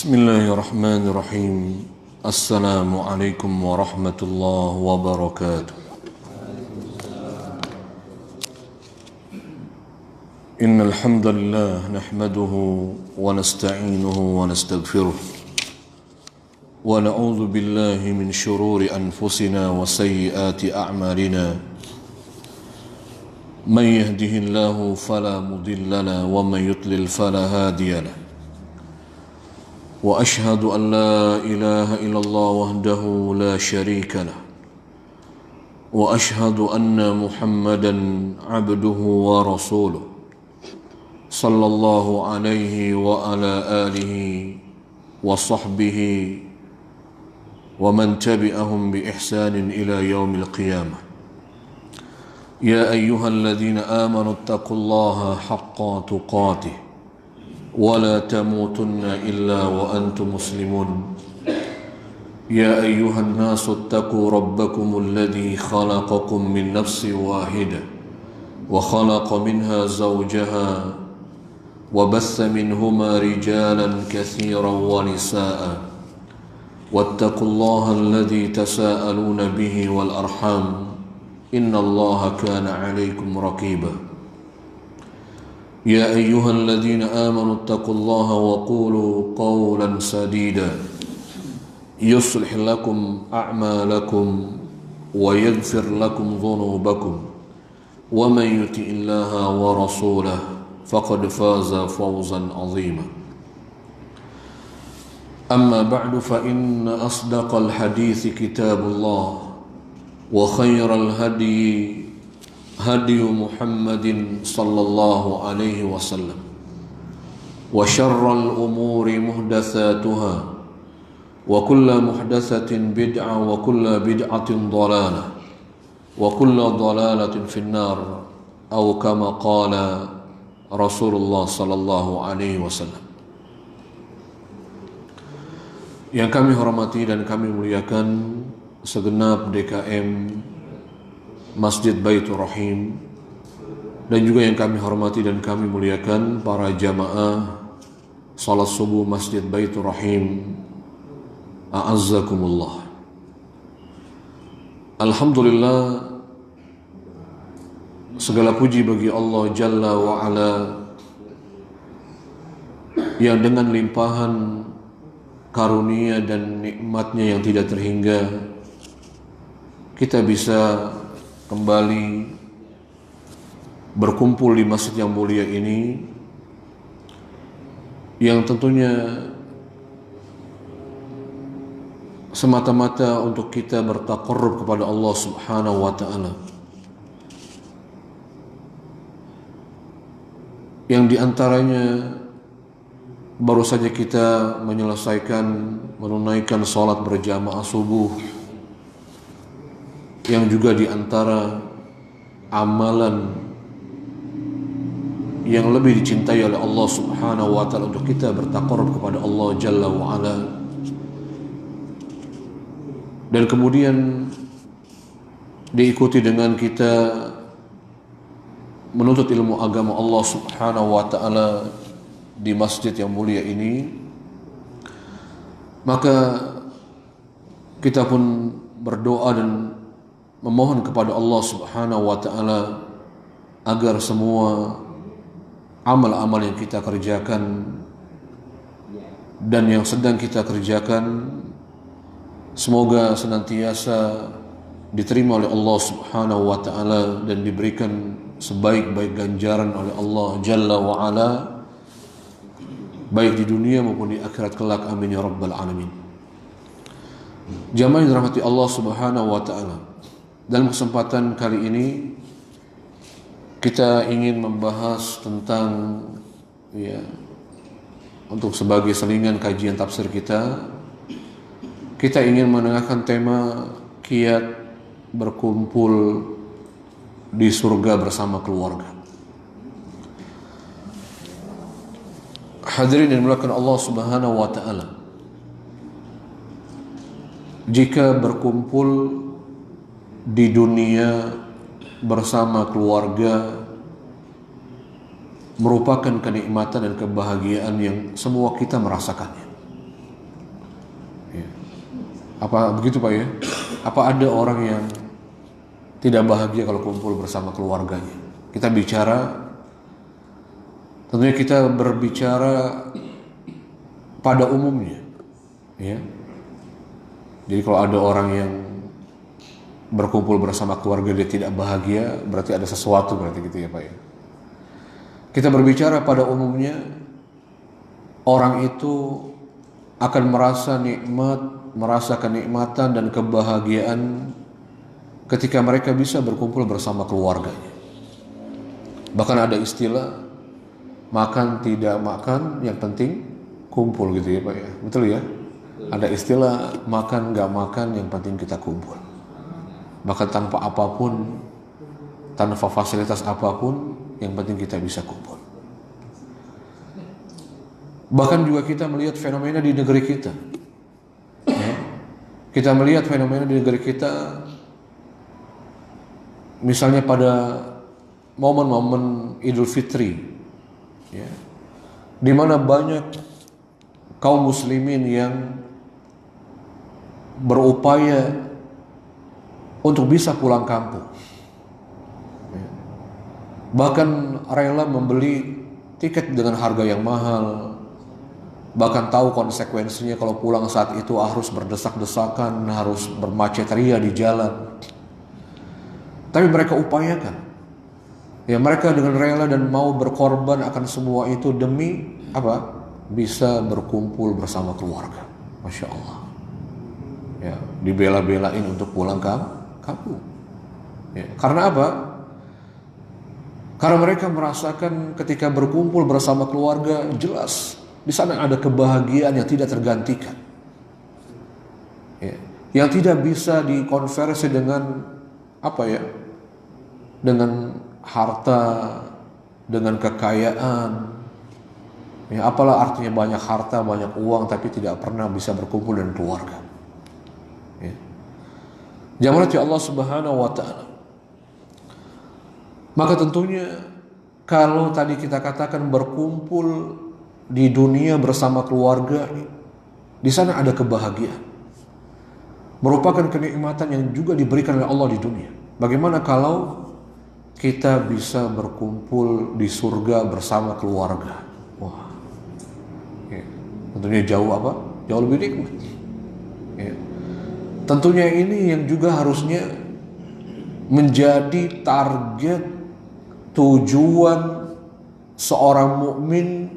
Bismillahirrahmanirrahim. Assalamualaikum warahmatullahi wabarakatuh. Innal hamdalillah nahmaduhu wa nasta'inuhu wa nastaghfiruh wa na'udzu billahi min shururi anfusina wa sayyiati a'malina. Man yahdihillahu fala mudilla lahu wa man yudlil fala hadiya lahu. وأشهد أن لا إله إلا الله وحده لا شريك له وأشهد أن محمدا عبده ورسوله صلى الله عليه وعلى آله وصحبه ومن تبعهم بإحسان إلى يوم القيامة. يا أيها الذين آمنوا اتقوا الله حق تقاته ولا تموتن إلا وأنتم مسلمون. يا أيها الناس اتقوا ربكم الذي خلقكم من نفس واحدة وخلق منها زوجها وبث منهما رجالا كثيرا ونساء واتقوا الله الذي تساءلون به والأرحام إن الله كان عليكم رقيبا. يا أيها الذين آمنوا اتقوا الله وقولوا قولا سديدا يصلح لكم أعمالكم ويغفر لكم ذنوبكم ومن يطع الله ورسوله فقد فاز فوزا عظيما. أما بعد فإن أصدق الحديث كتاب الله وخير الهدي هدي محمد صلى الله عليه وسلم وشر الأمور محدثاتها وكل محدثة بدعة وكل بدعة ضلالة وكل ضلالة في النار أو كما قال رسول الله صلى الله عليه وسلم. Yang kami hormati dan kami muliakan segenap DKM Masjid Baitur Rahim, dan juga yang kami hormati dan kami muliakan para jamaah salat subuh Masjid Baitur Rahim, a'azzakumullah. Alhamdulillah, segala puji bagi Allah Jalla wa'ala yang dengan limpahan karunia dan nikmatnya yang tidak terhingga kita bisa kembali berkumpul di masjid yang mulia ini, yang tentunya semata-mata untuk kita bertaqarrub kepada Allah Subhanahu wa ta'ala, yang diantaranya baru saja kita menunaikan salat berjamaah subuh, yang juga diantara amalan yang lebih dicintai oleh Allah Subhanahu wa ta'ala untuk kita bertaqarrub kepada Allah Jalla wa ala. Dan kemudian diikuti dengan kita menuntut ilmu agama Allah Subhanahu wa ta'ala di masjid yang mulia ini, maka kita pun berdoa dan memohon kepada Allah Subhanahu wa ta'ala agar semua amal-amal yang kita kerjakan dan yang sedang kita kerjakan semoga senantiasa diterima oleh Allah Subhanahu wa ta'ala dan diberikan sebaik-baik ganjaran oleh Allah Jalla wa ala, baik di dunia maupun di akhirat kelak. Amin ya rabbal alamin. Jamaah yang dirahmati Allah Subhanahu wa ta'ala, dalam kesempatan kali ini kita ingin membahas tentang untuk sebagai selingan kajian tafsir kita ingin menengahkan tema kiat berkumpul di surga bersama keluarga. Hadirin yang dimuliakan Allah Subhanahu wa ta'ala, jika berkumpul di dunia bersama keluarga merupakan kenikmatan dan kebahagiaan yang semua kita merasakannya. Apa begitu Pak ya? Apa ada orang yang tidak bahagia kalau kumpul bersama keluarganya? Kita bicara, tentunya kita berbicara pada umumnya, ya. Jadi kalau ada orang yang berkumpul bersama keluarga dia tidak bahagia, berarti ada sesuatu, berarti gitu ya Pak ya. Kita berbicara pada umumnya, orang itu akan merasa nikmat, merasa kenikmatan dan kebahagiaan ketika mereka bisa berkumpul bersama keluarganya. Bahkan ada istilah makan tidak makan, yang penting kumpul gitu ya Pak ya. Betul ya? Ada istilah makan gak makan, yang penting kita kumpul. Bahkan tanpa apapun, tanpa fasilitas apapun, yang penting kita bisa kumpul. Bahkan juga kita melihat fenomena di negeri kita, ya. Kita melihat fenomena di negeri kita, misalnya pada momen-momen Idul Fitri, ya, di mana banyak kaum muslimin yang berupaya untuk bisa pulang kampung, bahkan rela membeli tiket dengan harga yang mahal, bahkan tahu konsekuensinya kalau pulang saat itu harus berdesak-desakan, harus bermacet ria di jalan. Tapi mereka upayakan, ya, mereka dengan rela dan mau berkorban akan semua itu demi apa? Bisa berkumpul bersama keluarga. Masya Allah, ya, dibela-belain untuk pulang kampung, ya. Karena apa? Karena mereka merasakan ketika berkumpul bersama keluarga, jelas di sana ada kebahagiaan yang tidak tergantikan, ya, yang tidak bisa dikonversi dengan apa ya? Dengan harta, dengan kekayaan. Ya, apalah artinya banyak harta, banyak uang, tapi tidak pernah bisa berkumpul dengan keluarga. Ya. Jangan lupa Allah Subhanahu wa Ta'ala. Maka tentunya kalau tadi kita katakan berkumpul di dunia bersama keluarga, di sana ada kebahagiaan, merupakan kenikmatan yang juga diberikan oleh Allah di dunia. Bagaimana kalau kita bisa berkumpul di surga bersama keluarga? Wah, ya, tentunya jauh apa? Jauh lebih nikmat. Ya. Tentunya ini yang juga harusnya menjadi target tujuan seorang mukmin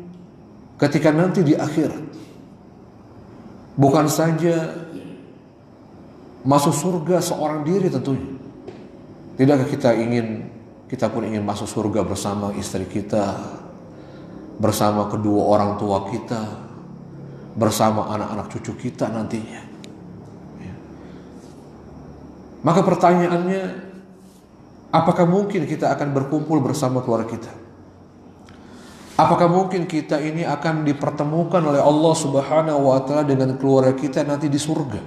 ketika nanti di akhirat. Bukan saja masuk surga seorang diri tentunya. Tidakkah kita pun ingin masuk surga bersama istri kita, bersama kedua orang tua kita, bersama anak-anak cucu kita nantinya. Ya. Maka pertanyaannya, apakah mungkin kita akan berkumpul bersama keluarga kita? Apakah mungkin kita ini akan dipertemukan oleh Allah Subhanahu wa Ta'ala dengan keluarga kita nanti di surga?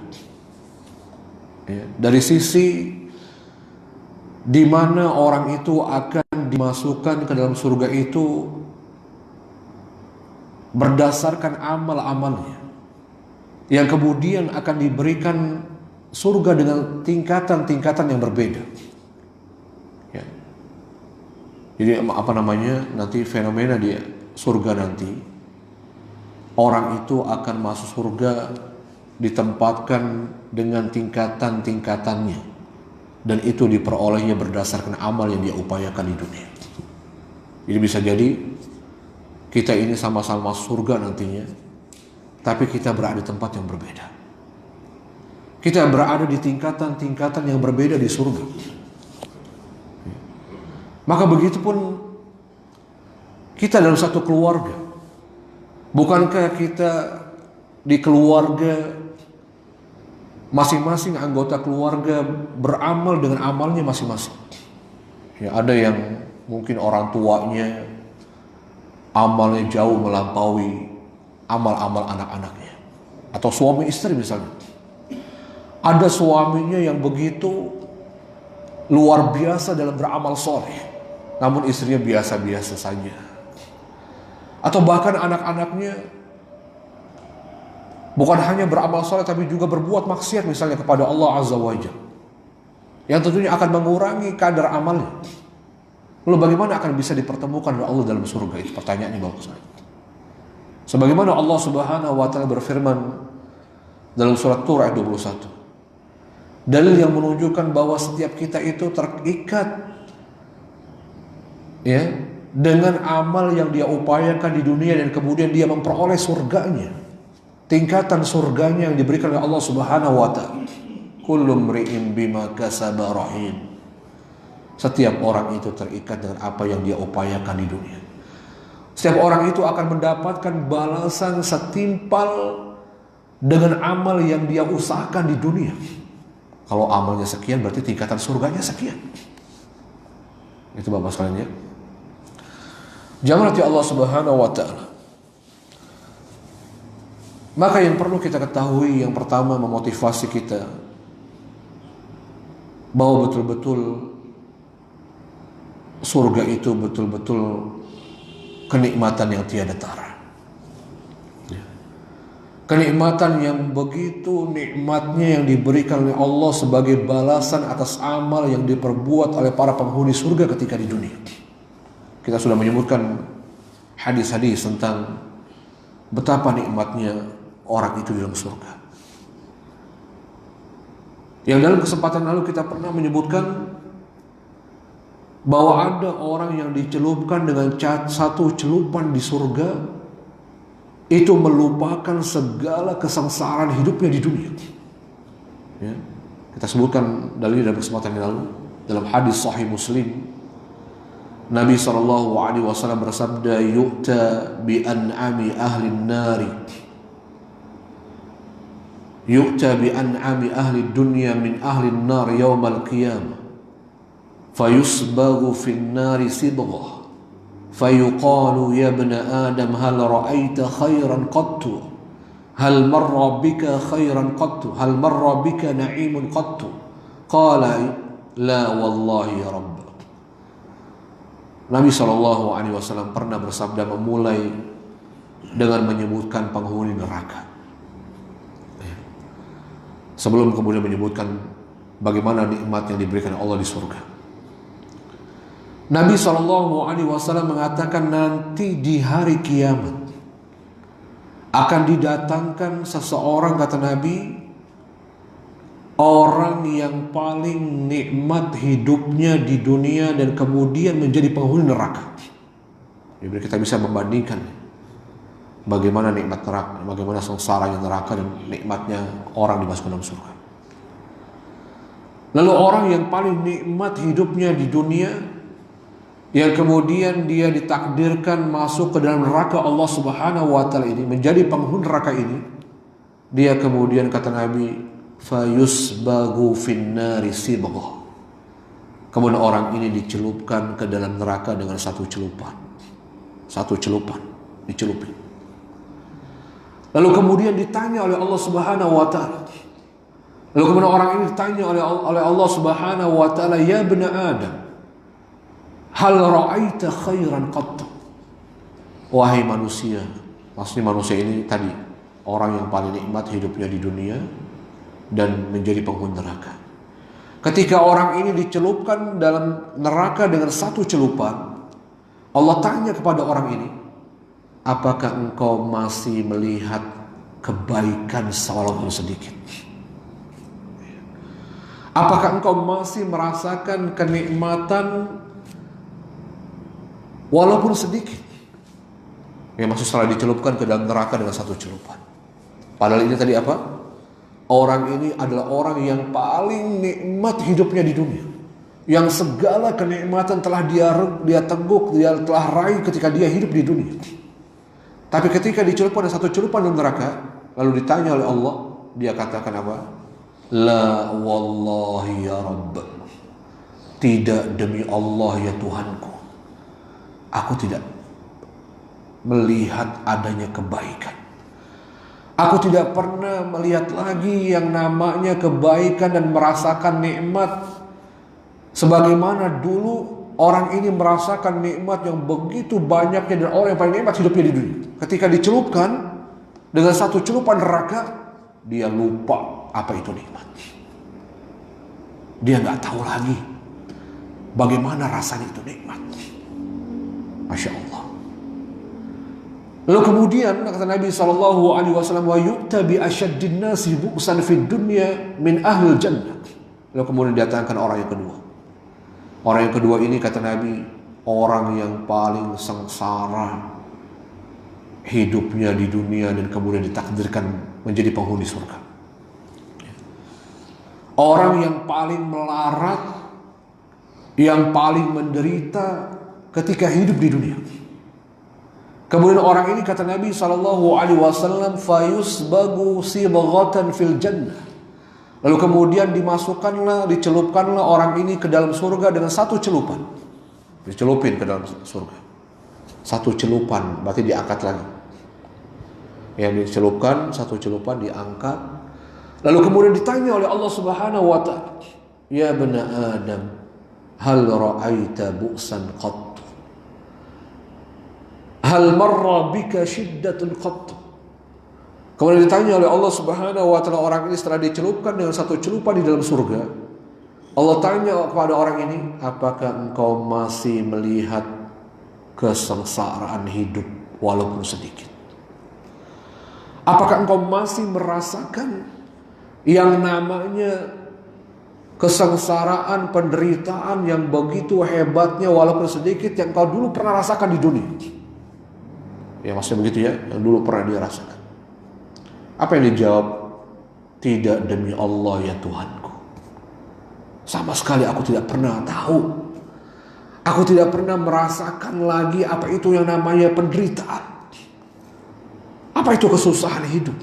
Ya, dari sisi di mana orang itu akan dimasukkan ke dalam surga itu berdasarkan amal-amalnya, yang kemudian akan diberikan surga dengan tingkatan-tingkatan yang berbeda. Ya. Jadi nanti fenomena di surga nanti, orang itu akan masuk surga ditempatkan dengan tingkatan-tingkatannya, dan itu diperolehnya berdasarkan amal yang dia upayakan di dunia. Jadi bisa jadi kita ini sama-sama masuk surga nantinya, tapi kita berada di tempat yang berbeda. Kita berada di tingkatan-tingkatan yang berbeda di surga. Maka begitu pun kita dalam satu keluarga. Bukankah kita di keluarga, masing-masing anggota keluarga beramal dengan amalnya masing-masing. Ya, ada yang mungkin orang tuanya amalnya jauh melampaui amal-amal anak-anaknya, atau suami istri misalnya. Ada suaminya yang begitu luar biasa dalam beramal soleh, namun istrinya biasa-biasa saja. Atau bahkan anak-anaknya Bukan hanya beramal soleh tapi juga berbuat maksiat misalnya kepada Allah Azza wa Jalla, yang tentunya akan mengurangi kadar amalnya. Lalu bagaimana akan bisa dipertemukan dengan Allah dalam surga? Itu pertanyaannya Bapak saya. Sebagaimana Allah Subhanahu wa taala berfirman dalam surat Tur ayat 21. Dalil yang menunjukkan bahwa setiap kita itu terikat ya dengan amal yang dia upayakan di dunia dan kemudian dia memperoleh surganya. Tingkatan surganya yang diberikan oleh Allah Subhanahu wa taala. Kullu mri'in bima kasaba rahin. Setiap orang itu terikat dengan apa yang dia upayakan di dunia. Setiap orang itu akan mendapatkan balasan setimpal dengan amal yang dia usahakan di dunia. Kalau amalnya sekian berarti tingkatan surganya sekian. Itu Bapak sekalian ya. Jamaah Allah Subhanahu wa taala. Maka yang perlu kita ketahui yang pertama memotivasi kita bahwa betul-betul surga itu betul-betul kenikmatan yang tiada tara. Kenikmatan yang begitu nikmatnya yang diberikan oleh Allah sebagai balasan atas amal yang diperbuat oleh para penghuni surga ketika di dunia. Kita sudah menyebutkan hadis-hadis tentang betapa nikmatnya orang itu di dalam surga. Yang dalam kesempatan lalu kita pernah menyebutkan bahwa ada orang yang dicelupkan dengan satu celupan di surga itu melupakan segala kesengsaraan hidupnya di dunia. Ya. Kita sebutkan dalil dalam kesempatan yang lalu dalam hadis Sahih Muslim. Nabi SAW bersabda, "Yu'ta bi an'ami ahli nari, yu'ta bi an'ami ahli dunya min ahli nar yawmal qiyamah, fayusbaghu fin nari sibghah." فيقال يا ابن آدم هل رأيت خيرا قط هل مر بك خيرا قط هل مر بك نعيم قط قال لا والله يا رب. Nabi SAW pernah bersabda memulai dengan menyebutkan penghuni neraka sebelum kemudian menyebutkan bagaimana nikmat yang diberikan Allah di surga. Nabi SAW mengatakan nanti di hari kiamat akan didatangkan seseorang, kata Nabi, orang yang paling nikmat hidupnya di dunia dan kemudian menjadi penghuni neraka. Jadi kita bisa membandingkan bagaimana nikmat neraka, bagaimana sengsaranya neraka dan nikmatnya orang dimasukkan dalam surga. Lalu orang yang paling nikmat hidupnya di dunia yang kemudian dia ditakdirkan masuk ke dalam neraka Allah Subhanahu wa taala ini, menjadi penghuni neraka ini, dia kemudian kata Nabi fayusbagu finnari sibghah. Kemudian orang ini dicelupkan ke dalam neraka dengan satu celupan. Satu celupan dicelupin. Lalu kemudian ditanya oleh Allah Subhanahu wa taala. Lalu kemudian orang ini ditanya oleh Allah Subhanahu wa taala, "Ya ibn Adam, hal ra'aita khairan qat?" Wahai manusia, maksudnya manusia ini tadi orang yang paling nikmat hidupnya di dunia dan menjadi penghuni neraka. Ketika orang ini dicelupkan dalam neraka dengan satu celupan, Allah tanya kepada orang ini, apakah engkau masih melihat kebaikan walaupun sedikit? Apakah engkau masih merasakan kenikmatan walaupun sedikit? Ya, maksud setelah dicelupkan ke dalam neraka dengan satu celupan. Padahal ini tadi apa? Orang ini adalah orang yang paling nikmat hidupnya di dunia, yang segala kenikmatan telah dia teguk, dia telah raih ketika dia hidup di dunia. Tapi ketika dicelupkan dengan satu celupan dalam neraka, lalu ditanya oleh Allah, dia katakan apa? La wallahi ya Rabb, tidak demi Allah ya Tuhanku, aku tidak melihat adanya kebaikan. Aku tidak pernah melihat lagi yang namanya kebaikan dan merasakan nikmat sebagaimana dulu orang ini merasakan nikmat yang begitu banyaknya dan orang yang paling nikmat hidupnya di dunia. Ketika dicelupkan, dengan satu celupan neraka, dia lupa apa itu nikmat. Dia nggak tahu lagi bagaimana rasanya itu nikmat. Masya Allah. Lalu kemudian kata Nabi SAW, wa yu'ta bi asyaddin nasi bu'san fid dunya min ahlil jannah. Lalu kemudian didatangkan orang yang kedua. Orang yang kedua ini kata Nabi, orang yang paling sengsara hidupnya di dunia dan kemudian ditakdirkan menjadi penghuni surga. Orang yang paling melarat, yang paling menderita ketika hidup di dunia. Kemudian orang ini kata Nabi SAW, fayusbagu sibaghatan fil jannah. Lalu kemudian dicelupkanlah orang ini ke dalam surga dengan satu celupan. Dicelupin ke dalam surga. Satu celupan, berarti diangkat lagi. Yang dicelupkan, satu celupan diangkat. Lalu kemudian ditanya oleh Allah Subhanahu wa ta'ala, ya bani Adam, hal ra'aita bu'san qat? Hal marra bika shiddatun qat? Kemudian ditanya oleh Allah Subhanahu wa ta'ala orang ini setelah dicelupkan dengan satu celupan di dalam surga. Allah tanya kepada orang ini, apakah engkau masih melihat kesengsaraan hidup walaupun sedikit? Apakah engkau masih merasakan yang namanya kesengsaraan, penderitaan yang begitu hebatnya walaupun sedikit yang kau dulu pernah rasakan di dunia? Ya maksudnya begitu ya, yang dulu pernah dia rasakan. Apa yang dijawab? Tidak demi Allah ya Tuhanku. Sama sekali aku tidak pernah tahu. Aku tidak pernah merasakan lagi apa itu yang namanya penderitaan. Apa itu kesusahan hidup.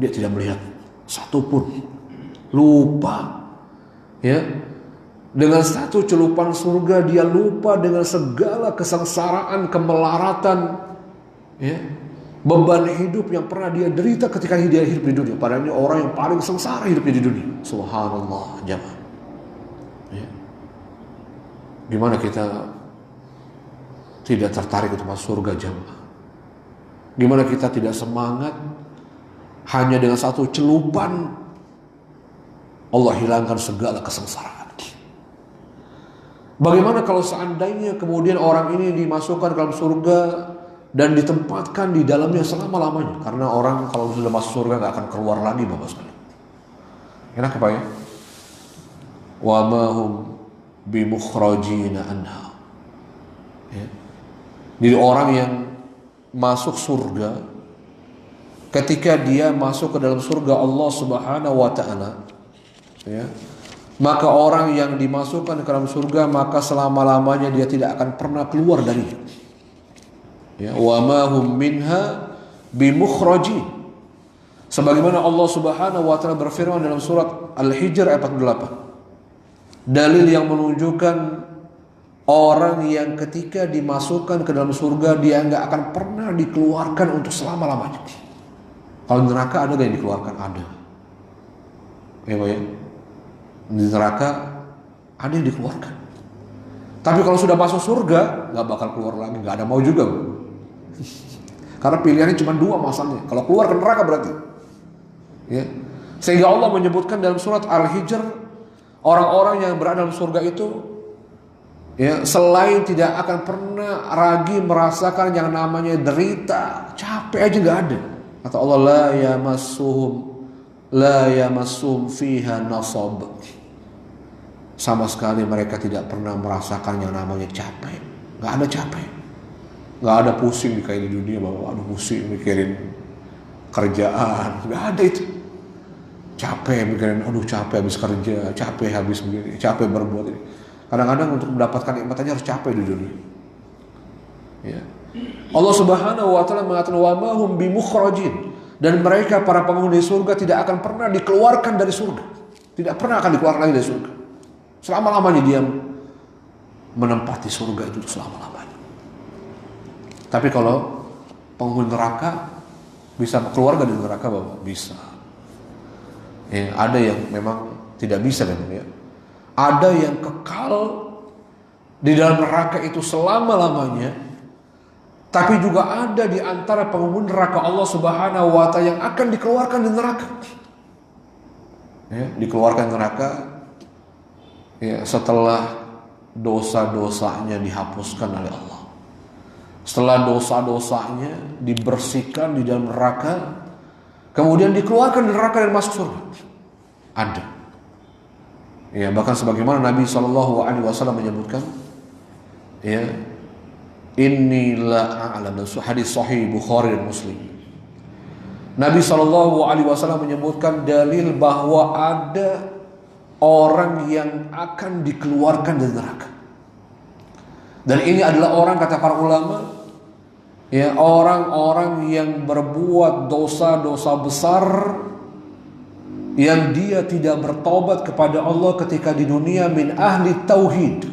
Dia tidak melihat satupun. Lupa. Ya. Dengan satu celupan surga dia lupa dengan segala kesengsaraan, kemelaratan, ya, beban hidup yang pernah dia derita ketika dia hidup di dunia. Padahal ini orang yang paling sengsara hidupnya di dunia. Subhanallah, jemaah. Ya. Gimana kita tidak tertarik untuk masuk surga, jemaah? Gimana kita tidak semangat hanya dengan satu celupan Allah hilangkan segala kesengsaraan? Bagaimana kalau seandainya kemudian orang ini dimasukkan ke dalam surga dan ditempatkan di dalamnya selama-lamanya? Karena orang kalau sudah masuk surga gak akan keluar lagi, Bapak sekalian. Enak apa ya? Wa ma hum bimukhrajina anha. Ya. Jadi orang yang masuk surga, ketika dia masuk ke dalam surga Allah Subhanahu wa ta'ala, ya, maka orang yang dimasukkan ke dalam surga maka selama-lamanya dia tidak akan pernah keluar dari. Ya, wa ma hum minha bimukhrajin. Sebagaimana Allah Subhanahu wa ta'ala berfirman dalam surat Al-Hijr ayat 48. Dalil yang menunjukkan orang yang ketika dimasukkan ke dalam surga dia nggak akan pernah dikeluarkan untuk selama-lamanya. Kalau di neraka ada nggak yang dikeluarkan? Ada. Ya, ya. Di neraka ada yang dikeluarkan. Tapi kalau sudah masuk surga nggak bakal keluar lagi, nggak ada mau juga. Karena pilihannya cuma dua masalahnya. Kalau keluar ke neraka berarti. Ya. Sehingga Allah menyebutkan dalam surat Al-Hijr, orang-orang yang berada dalam surga itu, ya, selain tidak akan pernah lagi merasakan yang namanya derita, capek aja nggak ada. Kata Allah, la yamassuhum fiha nasab. Sama sekali mereka tidak pernah merasakan yang namanya capek. Nggak ada capek. Nggak ada pusing kayak di dunia bahwa aduh pusing mikirin kerjaan. Nggak ada itu. Capek mikirin aduh capek habis kerja, capek habis begini, capek berbuat ini. Kadang-kadang untuk mendapatkan nikmat aja harus capek di dunia. Ya. Allah Subhanahu wa ta'ala mengatakan wa ma hum bimukhrajin, dan mereka para penghuni surga tidak akan pernah dikeluarkan dari surga. Tidak pernah akan dikeluarkan lagi dari surga. Selama-lamanya dia menempati surga itu selama-lamanya. Tapi kalau penghuni neraka bisa keluar dari neraka, Bapak? Bisa. Ya, ada yang memang tidak bisa memang, ya. Ada yang kekal di dalam neraka itu selama-lamanya Tapi juga ada di antara penghuni neraka Allah Subhanahu wa Ta'ala yang akan dikeluarkan dari neraka. Ya, dikeluarkan neraka ya, setelah dosa-dosanya dihapuskan oleh Allah. Setelah dosa-dosanya dibersihkan di dalam neraka, kemudian dikeluarkan dari neraka dan masuk surga. Ada. Ya, bahkan sebagaimana Nabi SAW menyebutkan, ya, inni la a'lam, hadis sahih Bukhari dan Muslim. Nabi SAW menyebutkan dalil bahwa ada orang yang akan dikeluarkan dari neraka. Dan ini adalah orang, kata para ulama, ya, orang-orang yang berbuat dosa-dosa besar yang dia tidak bertobat kepada Allah ketika di dunia, min ahli tauhid,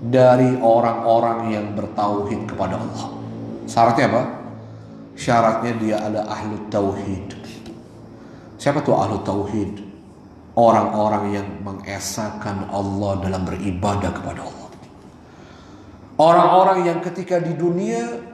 dari orang-orang yang bertauhid kepada Allah. Syaratnya apa? Syaratnya dia ada ahlu tauhid. Siapa tuh ahlu tauhid? Orang-orang yang mengesahkan Allah dalam beribadah kepada Allah. Orang-orang yang ketika di dunia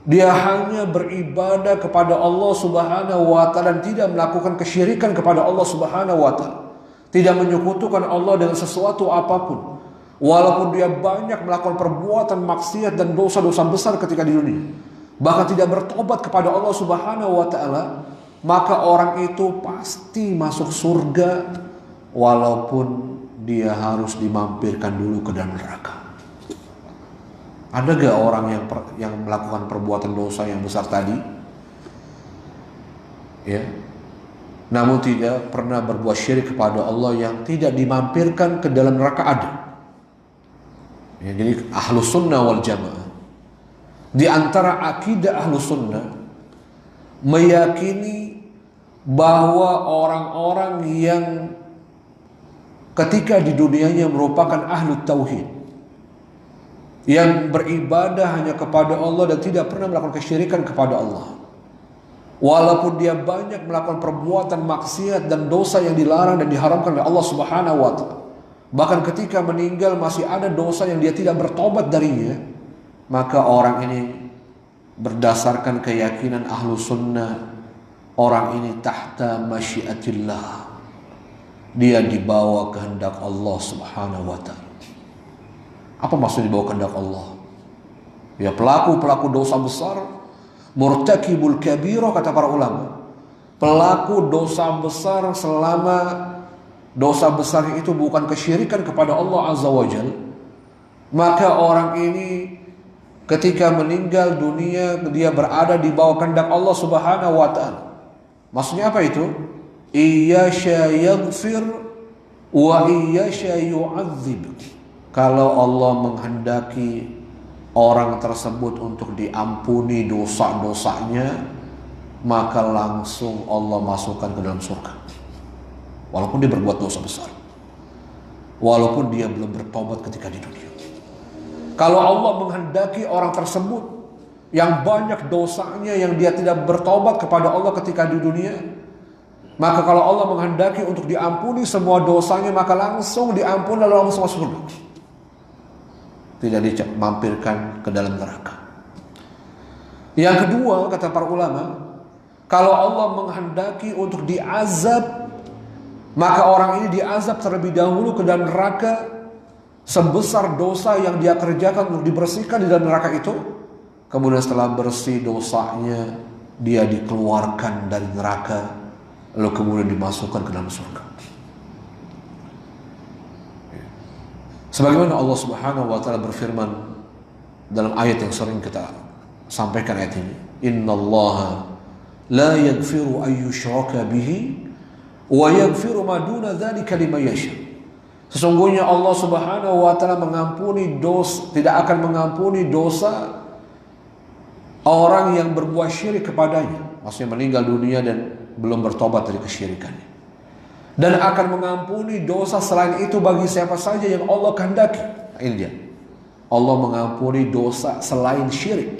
dia hanya beribadah kepada Allah Subhanahu wa Ta'ala dan tidak melakukan kesyirikan kepada Allah Subhanahu wa Ta'ala, tidak menyekutukan Allah dengan sesuatu apapun, walaupun dia banyak melakukan perbuatan maksiat dan dosa-dosa besar ketika di dunia, bahkan tidak bertobat kepada Allah Subhanahu wa Ta'ala, maka orang itu pasti masuk surga walaupun dia harus dimampirkan dulu ke dalam neraka. Ada gak orang yang melakukan perbuatan dosa yang besar tadi, ya, namun tidak pernah berbuat syirik kepada Allah, yang tidak dimampirkan ke dalam neraka? Ada. Ya, jadi ahlus sunnah wal jamaah, di antara akidah ahlus sunnah, meyakini bahwa orang-orang yang ketika di dunianya merupakan ahlu tauhid, yang beribadah hanya kepada Allah dan tidak pernah melakukan kesyirikan kepada Allah, walaupun dia banyak melakukan perbuatan maksiat dan dosa yang dilarang dan diharamkan oleh Allah Subhanahu wa Ta'ala, bahkan ketika meninggal masih ada dosa yang dia tidak bertobat darinya, maka orang ini berdasarkan keyakinan ahlu sunnah, orang ini tahta masyiatillah, dia dibawa kehendak Allah Subhanahu wa Ta'ala. Apa maksud dibawa kehendak Allah? Ya, pelaku dosa besar, murtakibul kabirah, kata para ulama, pelaku dosa besar selama dosa besar itu bukan kesyirikan kepada Allah Azza wa Jalla, maka orang ini ketika meninggal dunia dia berada di bawah kehendak Allah Subhanahu wa Ta'ala. Maksudnya apa itu? Iyyasha yaghfir wa iyyasha yu'adzib. Kalau Allah menghendaki orang tersebut untuk diampuni dosa-dosanya, maka langsung Allah masukkan ke dalam surga, walaupun dia berbuat dosa besar, walaupun dia belum bertobat ketika di dunia. Kalau Allah menghendaki orang tersebut yang banyak dosanya, yang dia tidak bertobat kepada Allah ketika di dunia, maka kalau Allah menghendaki untuk diampuni semua dosanya, maka langsung diampuni lalu langsung masuk surga, tidak dimampirkan ke dalam neraka. Yang kedua, kata para ulama, kalau Allah menghendaki untuk diazab, maka orang ini diazab terlebih dahulu ke dalam neraka sebesar dosa yang dia kerjakan untuk dibersihkan di dalam neraka itu. Kemudian setelah bersih dosanya, dia dikeluarkan dari neraka, lalu kemudian dimasukkan ke dalam surga. Sebagaimana Allah Subhanahu wa Ta'ala berfirman dalam ayat yang sering kita sampaikan, ayat ini, innallaha la yaghfiru an yushraka bihi wa yaghfiru ma duna dzalika liman yasha. Sesungguhnya Allah Subhanahu wa Ta'ala mengampuni dosa, tidak akan mengampuni dosa orang yang berbuat syirik kepadanya, maksudnya meninggal dunia dan belum bertobat dari kesyirikannya, dan akan mengampuni dosa selain itu bagi siapa saja yang Allah kehendaki. Ini dia, Allah mengampuni dosa selain syirik,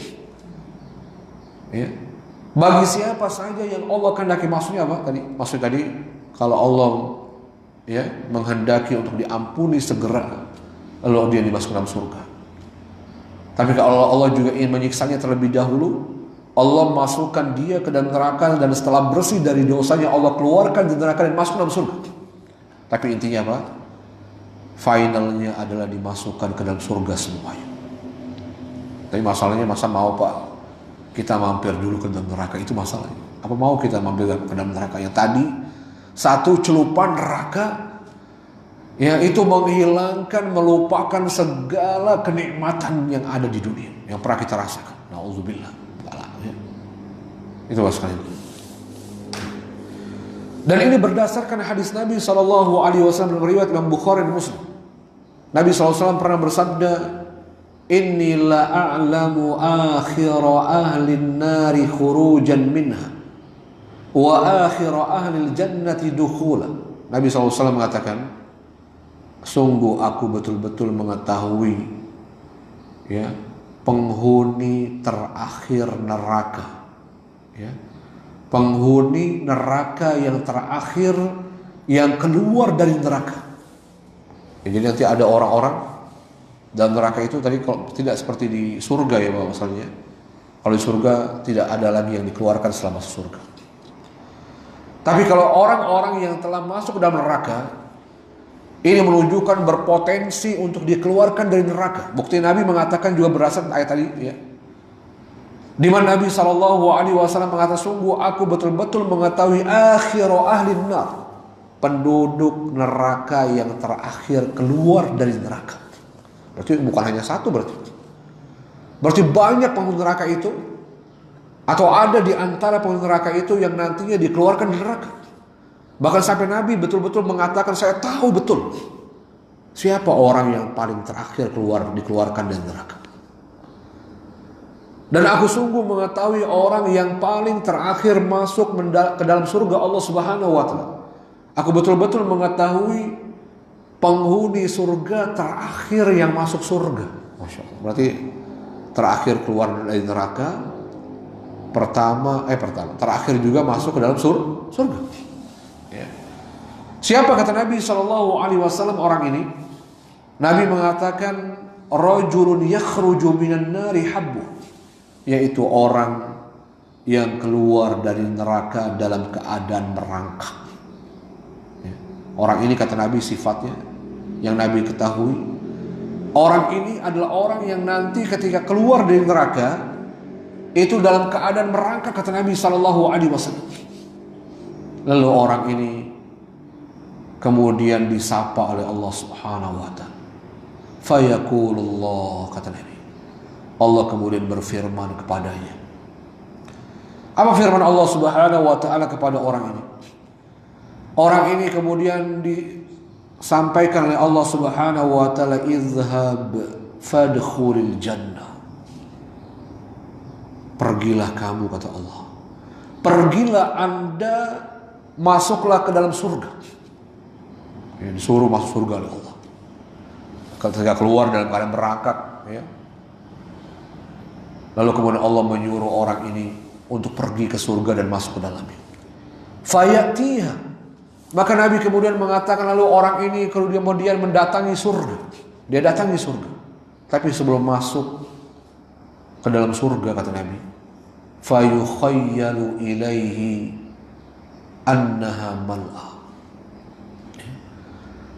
ya, bagi siapa saja yang Allah kehendaki. Maksudnya apa tadi? Maksud tadi, kalau Allah, ya, menghendaki untuk diampuni segera, lalu dia dimasukkan dalam surga. Tapi kalau Allah juga ingin menyiksanya terlebih dahulu, Allah masukkan dia ke dalam neraka, dan setelah bersih dari dosanya Allah keluarkan dari neraka dan masuk dalam surga. Tapi intinya apa? Finalnya adalah dimasukkan ke dalam surga semuanya. Tapi masalahnya, masa mau Pak kita mampir dulu ke dalam neraka? Itu masalahnya. Apa mau kita mampir ke dalam neraka yang tadi satu celupan neraka yang itu menghilangkan, melupakan segala kenikmatan yang ada di dunia yang pernah kita rasakan. Nauzubillah. Itu sekali. Dan ini berdasarkan hadis Nabi SAW riwayat Imam Bukhari dan Muslim. Nabi SAW pernah bersabda, "Inni la a'lamu akhira ahli an-nari khurujan minha wa akhira ahli al-jannati dukhula." Nabi SAW mengatakan, sungguh aku betul-betul mengetahui ya, penghuni terakhir neraka. Ya, penghuni neraka yang terakhir yang keluar dari neraka. Ya, jadi nanti ada orang-orang dalam neraka itu tadi kalau tidak seperti di surga ya Pak masalahnya. Kalau di surga tidak ada lagi yang dikeluarkan setelah masuk surga. Tapi kalau orang-orang yang telah masuk ke dalam neraka, ini menunjukkan berpotensi untuk dikeluarkan dari neraka. Bukti Nabi mengatakan juga berdasarkan ayat tadi ya. Di mana Nabi SAW mengatakan, sungguh aku betul-betul mengetahui akhiru ahli nar, penduduk neraka yang terakhir keluar dari neraka. Berarti bukan hanya satu, berarti banyak penghuni neraka itu, atau ada di antara penghuni neraka itu yang nantinya dikeluarkan dari neraka. Bahkan sampai Nabi betul-betul mengatakan, saya tahu betul siapa orang yang paling terakhir dikeluarkan dari neraka. Dan aku sungguh mengetahui orang yang paling terakhir masuk ke dalam surga Allah Subhanahu wa Ta'ala. Aku betul-betul mengetahui penghuni surga terakhir yang masuk surga. Masya Allah. Berarti terakhir keluar dari neraka, terakhir juga masuk ke dalam surga. Ya. Siapa kata Nabi SAW orang ini? Nabi mengatakan, rajulun yakhruju minan nari habbu, yaitu orang yang keluar dari neraka dalam keadaan merangkak. Ya. Orang ini kata Nabi sifatnya yang Nabi ketahui, orang ini adalah orang yang nanti ketika keluar dari neraka itu dalam keadaan merangkak, kata Nabi SAW. Lalu orang ini kemudian disapa oleh Allah Subhanahu wa Ta'ala. Fayaqulullah, kata Nabi, Allah kemudian berfirman kepadanya. Apa firman Allah Subhanahu wa Ta'ala kepada orang ini? Orang ini kemudian disampaikan oleh Allah Subhanahu wa Ta'ala, izhab fadkhulil jannah. Pergilah kamu, kata Allah. Pergilah Anda, masuklah ke dalam surga. Ya, disuruh masuk surga oleh Allah. Ketika keluar dalam keadaan merangkak, ya. Lalu kemudian Allah menyuruh orang ini untuk pergi ke surga dan masuk ke dalamnya. Fayatiha. Maka Nabi kemudian mengatakan, lalu orang ini kemudian mendatangi surga. Dia datangi surga. Tapi sebelum masuk ke dalam surga, kata Nabi, fayukhayyalu ilaihi annaha mal'a.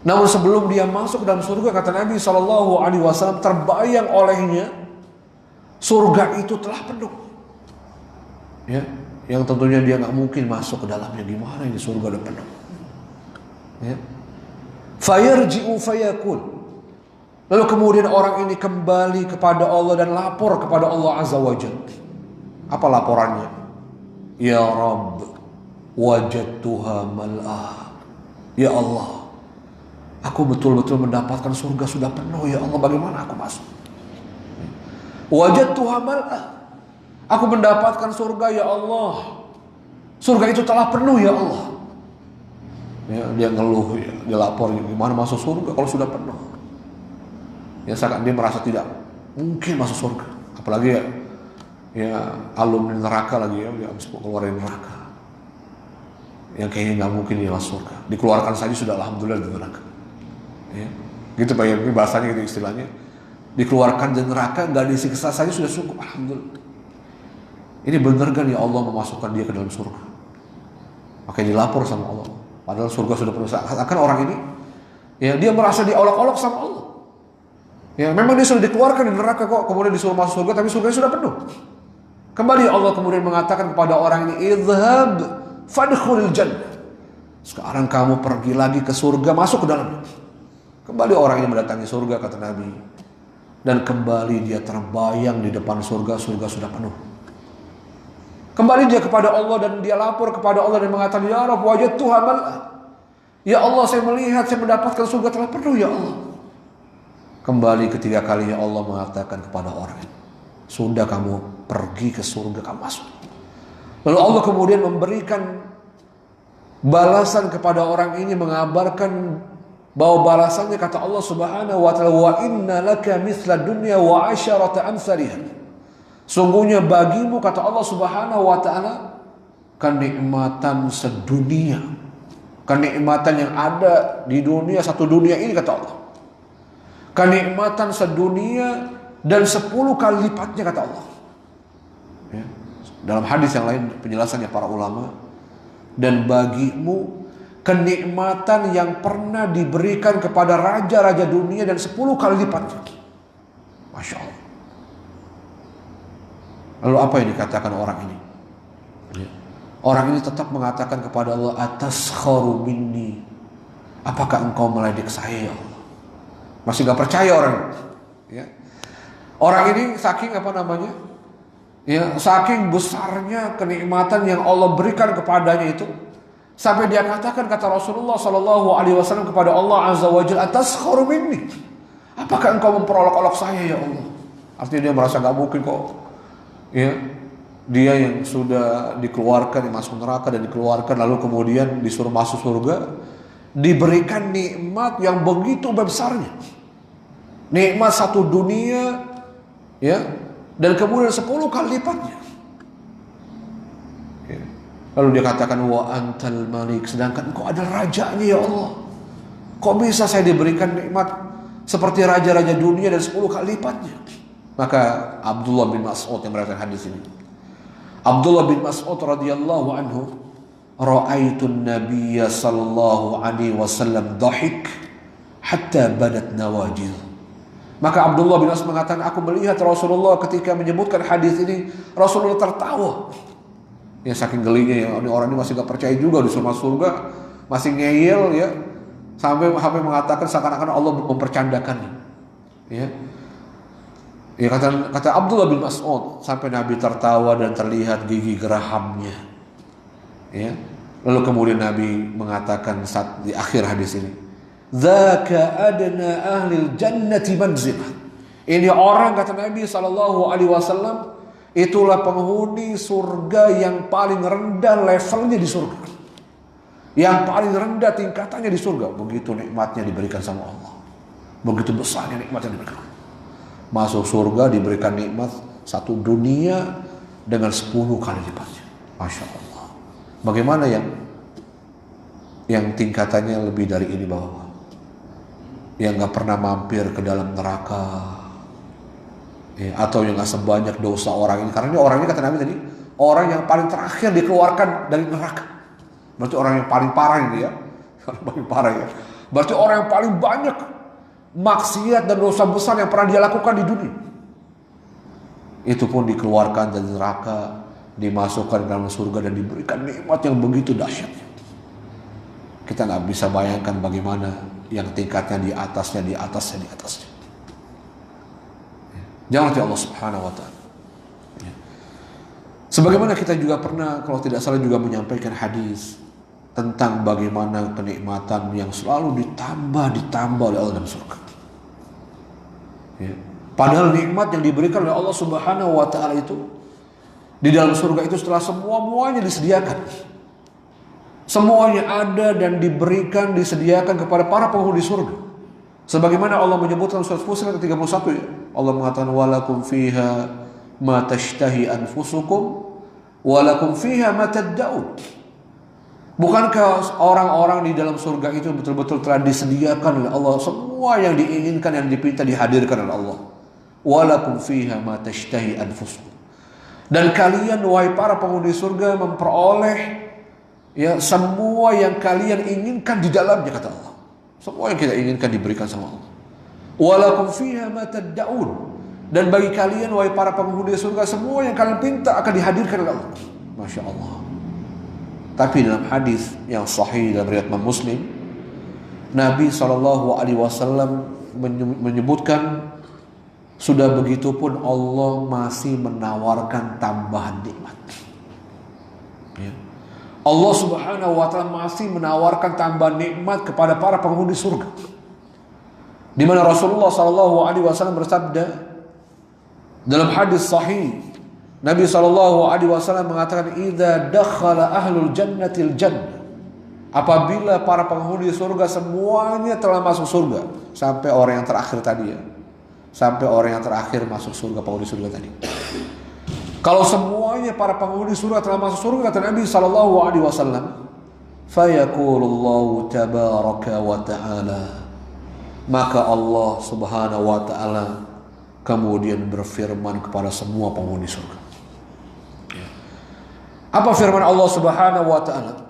Namun sebelum dia masuk ke dalam surga, kata Nabi SAW, terbayang olehnya surga itu telah penuh. Ya, yang tentunya dia nggak mungkin masuk ke dalamnya. Gimana ini surga udah penuh? Ya. Fayarji'u fayakul. Lalu kemudian orang ini kembali kepada Allah dan lapor kepada Allah Azza wa Jalla. Apa laporannya? Ya Rabb, wajadtuha mal'ah. Ya Allah, aku betul-betul mendapatkan surga sudah penuh. Ya Allah, bagaimana aku masuk? Wajadtuha mal'ah. Aku mendapatkan surga, ya Allah. Surga itu telah penuh, ya Allah. Ya, dia ngeluh, ya, dia lapor, gimana masuk surga kalau sudah penuh? Ya, dia merasa tidak mungkin masuk surga. Apalagi ya alumni neraka lagi ya, dia habis keluar dari neraka. Yang kayaknya nggak mungkin dia masuk surga. Dikeluarkan saja sudah alhamdulillah dari neraka. Ya, gitu Pak ya, ini bahasanya gitu istilahnya. dikeluarkan dari neraka, nggak disiksa saja sudah cukup. Alhamdulillah. Ini benar kan ya Allah memasukkan dia ke dalam surga? Makanya dilapor sama Allah. Padahal surga sudah penuh. Akan orang ini, ya dia merasa diolok-olok sama Allah. Ya memang dia sudah dikeluarkan dari neraka kok, kemudian disuruh masuk surga, tapi surganya sudah penuh. Kembali Allah kemudian mengatakan kepada orang ini, idhab fadkhulil jannah. Sekarang kamu pergi lagi ke surga, masuk ke dalamnya. Kembali orang ini mendatangi surga, kata Nabi. Dan kembali dia terbayang di depan surga, surga sudah penuh. Kembali dia kepada Allah dan dia lapor kepada Allah dan mengatakan, ya Rabb, wajadtuha mal'ah. Ya Allah, saya melihat, saya mendapatkan surga telah penuh, ya Allah. Kembali ketiga kalinya Allah mengatakan kepada orang ini, sudah kamu pergi ke surga, kamu masuk. Lalu Allah kemudian memberikan balasan kepada orang ini, mengabarkan bahwa balasannya kata Allah Subhanahu wa taala, wa inna laka mithla dunya wa asharata amsalihha. Sungguhnya bagimu kata Allah Subhanahu wa taala kenikmatan sedunia. Kenikmatan yang ada di dunia, satu dunia ini kata Allah. Kenikmatan sedunia dan 10 kali lipatnya kata Allah. Ya. Dalam hadis yang lain penjelasannya para ulama, dan bagimu kenikmatan yang pernah diberikan kepada raja-raja dunia dan 10 kali lipatnya. Masya Allah. Lalu apa yang dikatakan orang ini? Ya. Orang ini tetap mengatakan kepada Allah, ataskharu minni. Apakah engkau meledek saya ya Allah? Masih gak percaya orang. Ya. Orang ini saking apa namanya? Ya, saking besarnya kenikmatan yang Allah berikan kepadanya itu, sampai dia katakan kata Rasulullah Sallallahu Alaihi Wasallam kepada Allah Azza wa Jalla, ataskharu minni. Apakah engkau memperolok-olok saya ya Allah? Artinya dia merasa gak mungkin kok. Ya, dia yang sudah dikeluarkan, yang masuk neraka dan dikeluarkan, lalu kemudian disuruh masuk surga, diberikan nikmat yang begitu besarnya, nikmat satu dunia, ya, dan kemudian 10 kali lipatnya. Ya. Lalu dia katakan, wa antal malik, sedangkan engkau adalah rajanya ya Allah. Kok bisa saya diberikan nikmat seperti raja-raja dunia dan 10 kali lipatnya? Maka Abdullah bin Mas'ud yang meriwayatkan hadis ini, Abdullah bin Mas'ud radhiyallahu anhu, ra'aitun nabiyya sallallahu alaihi wasallam dhahik hatta badat nawajil. Maka Abdullah bin Mas'ud mengatakan, aku melihat Rasulullah ketika menyebutkan hadis ini, Rasulullah tertawa. Ya saking gelinya ya, ini orang ini masih gak percaya juga disuruh masuk surga, masih ngeyel ya, sampai mengatakan seakan-akan Allah mempercandakannya. Ya. Ya kata Abdullah bin Mas'ud, sampai Nabi tertawa dan terlihat gigi gerahamnya. Ya. Lalu kemudian Nabi mengatakan saat di akhir hadis ini, dzaka adna ahlil jannati manzilah. Ini orang kata Nabi sallallahu alaihi wasallam, itulah penghuni surga yang paling rendah levelnya di surga. Yang paling rendah tingkatannya di surga. Begitu nikmatnya diberikan sama Allah. Begitu besarnya nikmat yang diberikan. Masuk surga diberikan nikmat satu dunia dengan 10 kali lipatnya. Masya Allah. Bagaimana yang tingkatannya lebih dari ini bawah? Yang gak pernah mampir ke dalam neraka, ya, atau yang gak sebanyak dosa orang ini. Karena ini orang ini kata Nabi tadi, orang yang paling terakhir dikeluarkan dari neraka. Berarti orang yang paling parah ini ya. Orang paling parah ya. Berarti orang yang paling banyak maksiat dan dosa besar yang pernah dia lakukan di dunia. Itu pun dikeluarkan dari neraka, dimasukkan ke dalam surga dan diberikan nikmat yang begitu dahsyatnya. Kita nggak bisa bayangkan bagaimana yang tingkatnya di atasnya. Jangan hati Allah Subhanahu wa taala. Sebagaimana kita juga pernah, kalau tidak salah juga menyampaikan hadis tentang bagaimana kenikmatan yang selalu ditambah oleh Allah dalam surga. Ya. Padahal nikmat yang diberikan oleh Allah Subhanahu wa taala itu di dalam surga itu setelah semuanya disediakan. Semuanya ada dan diberikan, disediakan kepada para penghuni surga. Sebagaimana Allah menyebutkan surat Fussilat 31 ya. Allah mengatakan walakum fiha ma tashtahi anfusukum walakum fiha ma tad'un. Bukankah orang-orang di dalam surga itu betul-betul telah disediakan oleh Allah, semua yang diinginkan, yang dipinta dihadirkan oleh Allah. walakum fiha ma tashtahi anfusukum. Dan kalian wahai para penghuni surga memperoleh ya semua yang kalian inginkan di dalamnya, kata Allah. Semua yang kita inginkan diberikan sama Allah. Walakum fiha ma tad'un. Dan bagi kalian wahai para penghuni surga, semua yang kalian pinta akan dihadirkan oleh Allah. Masya Allah. Tapi dalam hadis yang sahih dalam riwayat Muslim, Nabi SAW menyebutkan, sudah begitu pun Allah masih menawarkan tambahan nikmat. Ya. Allah Subhanahu wa Ta'ala masih menawarkan tambahan nikmat kepada para penghuni surga. Di mana Rasulullah SAW bersabda dalam hadis sahih, Nabi SAW mengatakan, "Idza dakhala ahlul jannatil jannah." Apabila para penghuni surga semuanya telah masuk surga, sampai orang yang terakhir tadi ya. Sampai orang yang terakhir masuk surga, penghuni surga tadi. Kalau semuanya para penghuni surga telah masuk surga, kata Nabi SAW, fayaqulullahu tabaraka wa ta'ala. Maka Allah Subhanahu wa Ta'ala kemudian berfirman kepada semua penghuni surga. Apa firman Allah Subhanahu wa Ta'ala?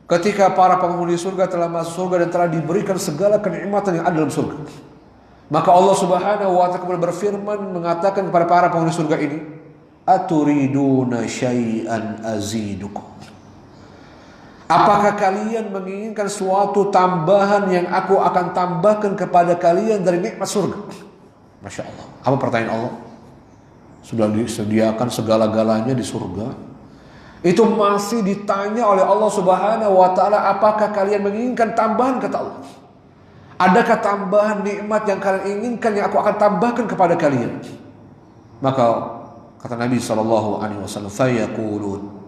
Ketika para penghuni surga telah masuk surga dan telah diberikan segala kenikmatan yang ada dalam surga, maka Allah Subhanahu wa Ta'ala kemudian berfirman mengatakan kepada para penghuni surga ini, aturiduna syai'an azidukum. Apakah kalian menginginkan suatu tambahan yang aku akan tambahkan kepada kalian dari nikmat surga? Masya Allah. Apa pertanyaan Allah? Sudah disediakan segala-galanya di surga. Itu masih ditanya oleh Allah Subhanahu wa Ta'ala, apakah kalian menginginkan tambahan, kata Allah. Adakah tambahan nikmat yang kalian inginkan yang aku akan tambahkan kepada kalian? Maka kata Nabi SAW, fayaqulun,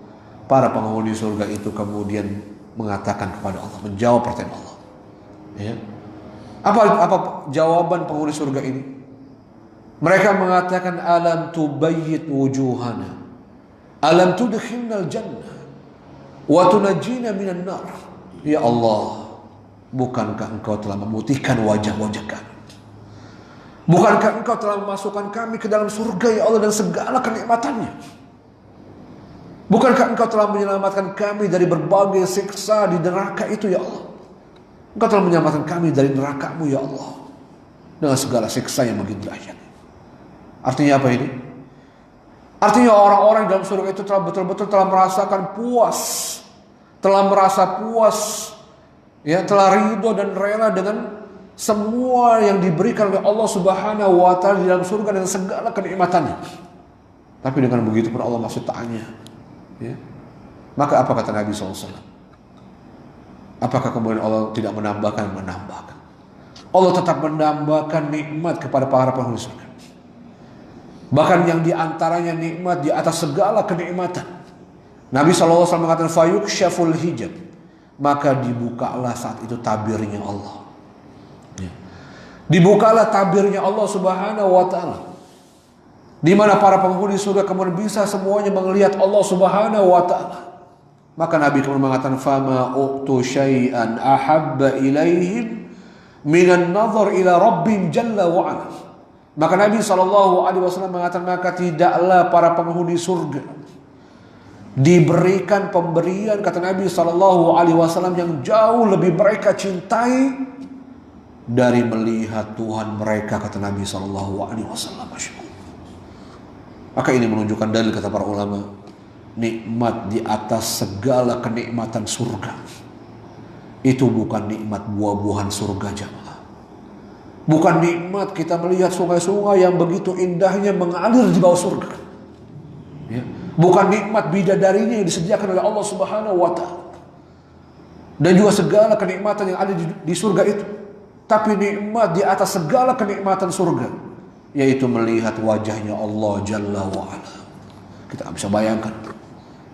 para penghuni surga itu kemudian mengatakan kepada Allah, menjawab pertanyaan Allah. Ya. Apa jawaban penghuni surga ini? Mereka mengatakan, alam tubayyit wujuhana, alam tudkhilnal jannah, wa tunajjina minan nar. Ya Allah, bukankah engkau telah memutihkan wajah-wajah kami? Bukankah engkau telah memasukkan kami ke dalam surga, ya Allah, dan segala kenikmatannya? Bukankah engkau telah menyelamatkan kami dari berbagai siksa di neraka itu, ya Allah? Engkau telah menyelamatkan kami dari neraka-Mu, ya Allah, dengan segala siksa yang begitu dahsyat. Artinya apa ini? Artinya orang-orang dalam surga itu telah betul-betul telah merasakan puas, telah merasa puas, ya, telah ridho dan rela dengan semua yang diberikan oleh Allah Subhanahu wa Ta'ala di dalam surga dan segala kenikmatannya. Tapi dengan begitu pun Allah masih tanya, ya. Maka apa kata Nabi SAW? Apakah kemudian Allah tidak menambahkan? Menambahkan. Allah tetap menambahkan nikmat kepada para penghuni surga. Bahkan yang diantaranya nikmat di atas segala kenikmatan. Nabi SAW mengatakan, fayukshaful hijab, maka dibukalah saat itu tabirnya Allah. Ya. Dibukalah tabirnya Allah Subhanahu wa Ta'ala, di mana para penghuni surga kemudian bisa semuanya melihat Allah Subhanahu wa Ta'ala. Maka Nabi kemudian mengatakan, fama u'tu syai'an ahabba ilaihim minan nazar ila rabbim jalla wa ala. Maka Nabi SAW mengatakan, maka tidaklah para penghuni surga diberikan pemberian, kata Nabi SAW, yang jauh lebih mereka cintai dari melihat Tuhan mereka, kata Nabi SAW. Maka ini menunjukkan dalil, kata para ulama, nikmat di atas segala kenikmatan surga itu bukan nikmat buah-buahan surga, jamaah. Bukan nikmat kita melihat sungai-sungai yang begitu indahnya mengalir di bawah surga. Ya. Bukan nikmat bidadarinya yang disediakan oleh Allah Subhanahu wa Ta'ala, dan juga segala kenikmatan yang ada di surga itu. Tapi nikmat di atas segala kenikmatan surga, yaitu melihat wajahnya Allah Jalla wa ala. Kita bisa bayangkan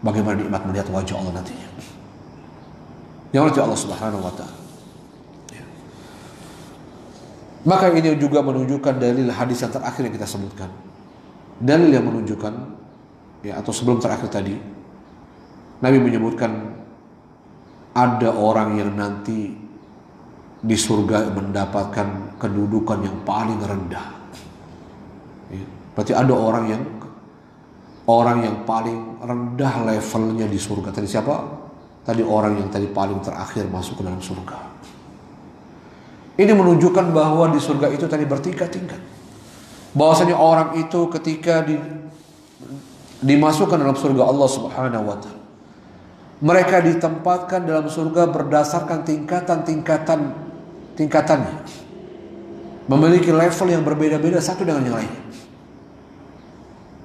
bagaimana nikmat melihat wajah Allah nantinya, yang oleh Allah Subhanahu wa Ta'ala. Maka ini juga menunjukkan dalil hadis yang terakhir yang kita sebutkan. Dalil yang menunjukkan, ya, atau sebelum terakhir tadi, Nabi menyebutkan ada orang yang nanti di surga mendapatkan kedudukan yang paling rendah. Ya. Berarti ada orang yang paling rendah levelnya di surga. Tadi siapa? Tadi orang yang tadi paling terakhir masuk ke dalam surga. Ini menunjukkan bahwa di surga itu tadi bertingkat-tingkat. Bahwasanya orang itu ketika dimasukkan dalam surga Allah Subhanahu wa taala, mereka ditempatkan dalam surga berdasarkan tingkatannya. Memiliki level yang berbeda-beda satu dengan yang lain.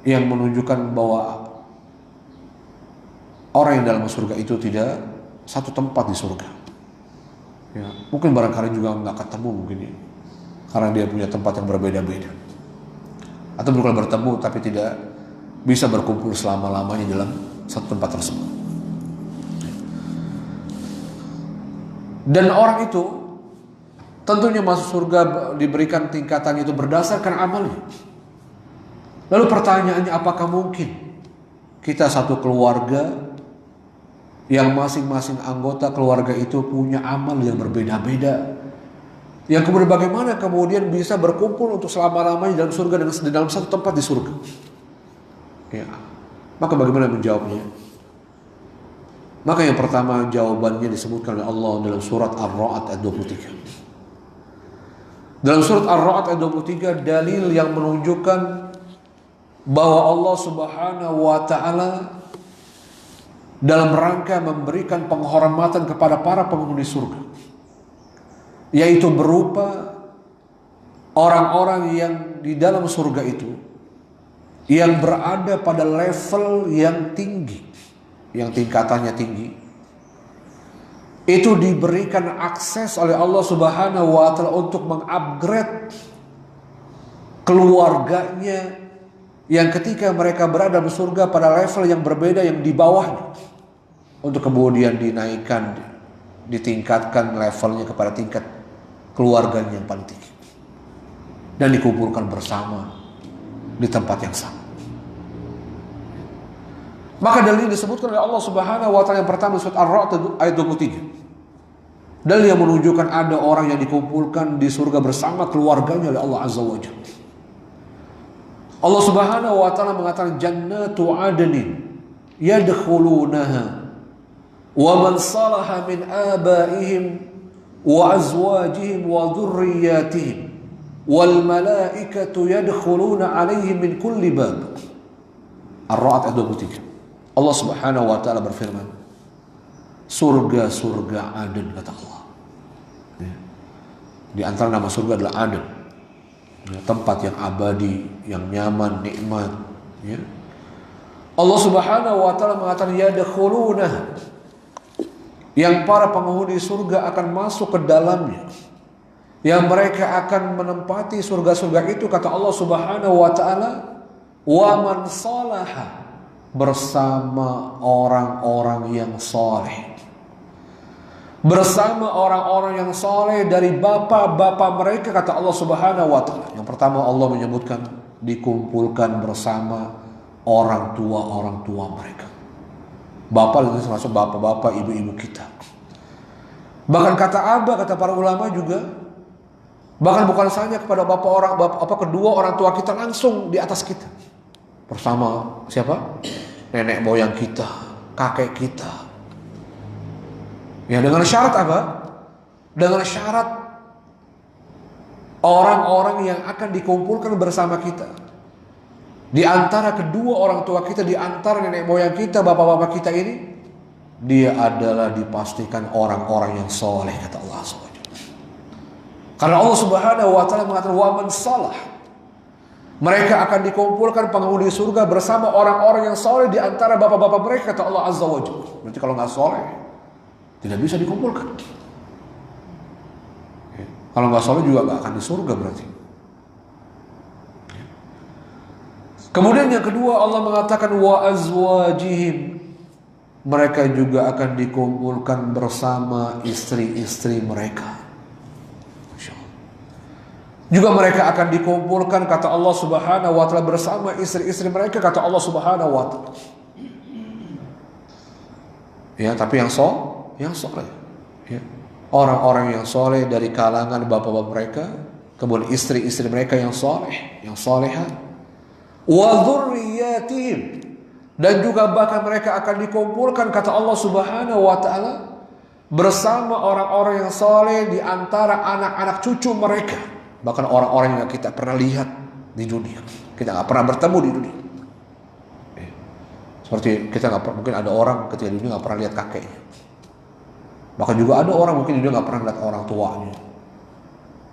Yang menunjukkan bahwa orang yang dalam surga itu tidak satu tempat di surga. Ya, mungkin barangkali juga nggak ketemu mungkin ya, karena dia punya tempat yang berbeda-beda. Atau bukan bertemu tapi tidak bisa berkumpul selama-lamanya dalam satu tempat tersebut. Dan orang itu tentunya masuk surga diberikan tingkatan itu berdasarkan amalnya. Lalu pertanyaannya, apakah mungkin kita satu keluarga yang masing-masing anggota keluarga itu punya amal yang berbeda-beda, yang kemudian bagaimana kemudian bisa berkumpul untuk selama-lamanya dalam surga dalam satu tempat di surga? Ya. Maka bagaimana menjawabnya? Maka yang pertama jawabannya disebutkan oleh Allah dalam surat Ar-Ra'd ayat 23. Dalam surat Ar-Ra'd ayat 23 dalil yang menunjukkan bahwa Allah Subhanahu wa taala dalam rangka memberikan penghormatan kepada para penghuni surga, yaitu berupa orang-orang yang di dalam surga itu yang berada pada level yang tinggi, yang tingkatannya tinggi, itu diberikan akses oleh Allah Subhanahu wa taala untuk mengupgrade keluarganya yang ketika mereka berada di surga pada level yang berbeda yang di bawahnya, untuk kemudian dinaikkan, ditingkatkan levelnya kepada tingkat keluarganya yang paling tinggi dan dikumpulkan bersama di tempat yang sama. Maka dalil ini disebutkan oleh Allah Subhanahu wa taala yang pertama surat Ar-Ra'd ayat 23. Dalil yang menunjukkan ada orang yang dikumpulkan di surga bersama keluarganya oleh Allah Azza wa Jalla. Allah Subhanahu wa taala mengatakan jannatu adnin yadkhulunaha wa man salaha min abaihim wa azwajihim wa dhurriyyatihim wal malaikatu yadkhuluna alaihim min kulli bab. Ar-Ra'd ayat 23. Allah Subhanahu wa taala berfirman, surga-surga Aden, kata Allah. Ya. Di antara nama surga adalah Aden. Ya, tempat yang abadi, yang nyaman, nikmat. Ya. Allah Subhanahu wa taala mengatakan yadkhuluna, yang para penghuni surga akan masuk ke dalamnya, yang mereka akan menempati surga-surga itu, kata Allah Subhanahu wa taala, wa man salaha, bersama orang-orang yang soleh, bersama orang-orang yang soleh dari bapak-bapak mereka, kata Allah Subhanahu wa taala. Yang pertama Allah menyebutkan dikumpulkan bersama orang tua mereka. Bapak itu termasuk bapak-bapak, ibu-ibu kita. Bahkan kata Abah, kata para ulama juga, bahkan bukan saja kepada kedua orang tua kita, langsung di atas kita. Bersama siapa? Nenek moyang kita, kakek kita. Ya, dengan syarat apa? Dengan syarat orang-orang yang akan dikumpulkan bersama kita, di antara kedua orang tua kita, di antara nenek moyang kita, bapak-bapak kita ini, dia adalah dipastikan orang-orang yang soleh, kata Allah SWT. Karena Allah Subhanahu wa taala mengatakan wa man salah, mereka akan dikumpulkan penghuni surga bersama orang-orang yang soleh di antara bapak-bapak mereka, kata Allah Azza wa Jalla. Berarti kalau nggak soleh tidak bisa dikumpulkan. Kalau nggak soleh juga nggak akan di surga berarti. Kemudian yang kedua Allah mengatakan wa azwajihim, mereka juga akan dikumpulkan bersama istri-istri mereka. Juga mereka akan dikumpulkan, kata Allah Subhanahu wa taala, bersama istri-istri mereka, kata Allah Subhanahu wa taala. Ya, tapi yang soleh. Ya. Orang-orang yang soleh dari kalangan bapak-bapak mereka, kemudian istri-istri mereka yang soleh, yang solehah, wa dzurriyyatihim, dan juga bahkan mereka akan dikumpulkan, kata Allah Subhanahu wa taala, bersama orang-orang yang saleh di antara anak-anak cucu mereka, bahkan orang-orang yang kita pernah lihat di dunia, kita nggak pernah bertemu di dunia. Seperti kita mungkin ada orang ketika di dunia nggak pernah lihat kakeknya, bahkan juga ada orang mungkin di dunia nggak pernah lihat orang tuanya.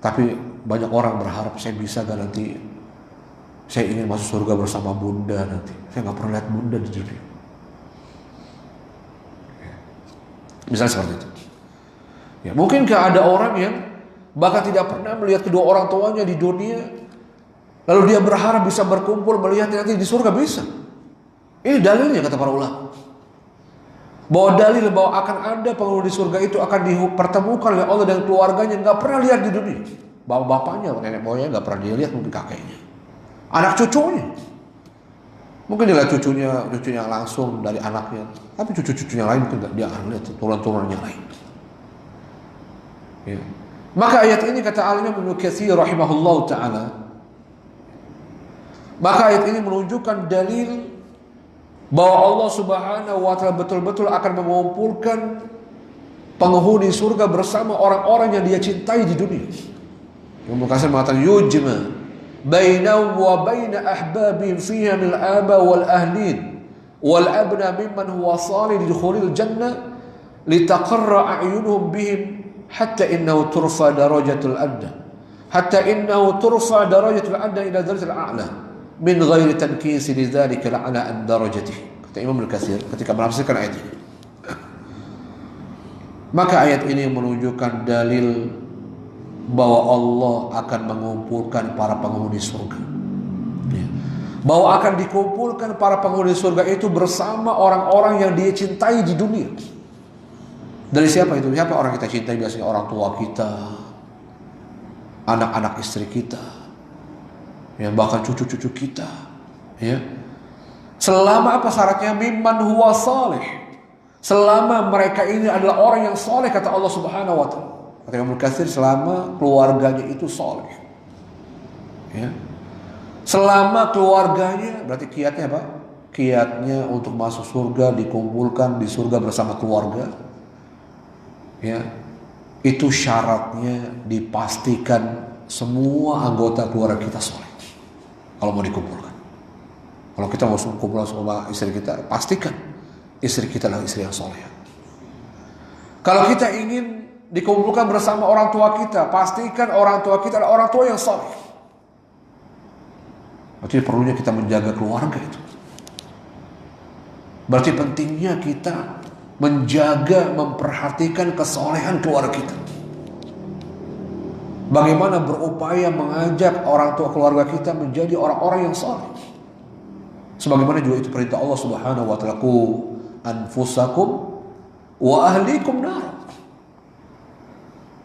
Tapi banyak orang berharap, saya bisa gak nanti, saya ingin masuk surga bersama bunda nanti. Saya nggak pernah lihat bunda di dunia. Misalnya seperti itu. Ya, mungkinkah ada orang yang bahkan tidak pernah melihat kedua orang tuanya di dunia, lalu dia berharap bisa berkumpul melihat nanti di surga? Bisa. Ini dalilnya, kata para ulama, bahwa dalil bahwa akan ada penghuni di surga itu akan dipertemukan oleh Allah dan keluarganya nggak pernah lihat di dunia. Bapaknya, nenek moyangnya nggak pernah dilihat, mungkin kakeknya, anak cucunya, mungkin dilihat cucunya langsung dari anaknya, tapi cucu-cucunya lain mungkin dia akan lihat turunan-turunannya lain. Ya. Maka ayat ini, kata Al-Imam Ibnu Katsir rahimahullah taala, maka ayat ini menunjukkan dalil bahwa Allah Subhanahu wa taala betul-betul akan mengumpulkan penghuni surga bersama orang-orang yang dia cintai di dunia. Ibnu Katsir mengatakan yujma bainahum wa baina ahbabihim fiha min al-aba wal ahlin wal abna mimman huwa salih lidukhulil jannah litaqarra a'yunuhum bihim hatta innahu turfa darajatul adna ila darajatil a'la min ghairi tankisi lidzalika la'ala an darajatihi, kata Imam Al-Katsir ketika menafsirkan ayat ini. Maka ayat ini menunjukkan dalil bahwa Allah akan mengumpulkan para penghuni surga, bahwa akan dikumpulkan para penghuni surga itu bersama orang-orang yang dia cintai di dunia. Dari siapa itu? Siapa orang kita cintai? Biasanya orang tua kita, anak-anak istri kita, ya, bahkan cucu-cucu kita, ya. Selama apa syaratnya? Mimman huwa salih, selama mereka ini adalah orang yang saleh, kata Allah Subhanahu wa taala. Kata Imam Katsir, selama keluarganya itu saleh, ya. Selama keluarganya, berarti kiatnya apa? Kiatnya untuk masuk surga, dikumpulkan di surga bersama keluarga, ya. Itu syaratnya dipastikan semua anggota keluarga kita saleh. Kalau mau dikumpulkan, kalau kita mau kumpul sama istri kita, pastikan istri kita adalah istri yang soleh. Kalau kita ingin dikumpulkan bersama orang tua kita, pastikan orang tua kita adalah orang tua yang soleh. Berarti perlunya kita menjaga keluarga itu. Berarti pentingnya kita menjaga, memperhatikan kesolehan keluarga kita. Bagaimana berupaya mengajak orang tua keluarga kita menjadi orang-orang yang saleh. Sebagaimana juga itu perintah Allah Subhanahu wa taala, qu anfusakum wa ahlikum nar.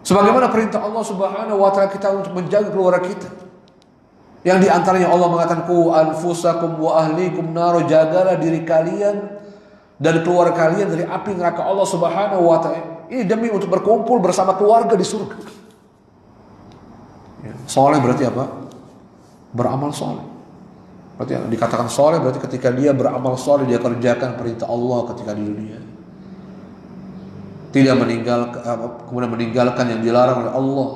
Sebagaimana perintah Allah Subhanahu wa taala kita untuk menjaga keluarga kita. Yang diantaranya Allah mengatakan, qu anfusakum wa ahlikum nar, jagalah diri kalian dan keluarga kalian dari api neraka Allah Subhanahu wa taala. Ini demi untuk berkumpul bersama keluarga di surga. Soleh berarti apa? Beramal soleh. Berarti yang dikatakan soleh berarti ketika dia beramal soleh, dia kerjakan perintah Allah ketika di dunia, tidak kemudian meninggalkan yang dilarang oleh Allah,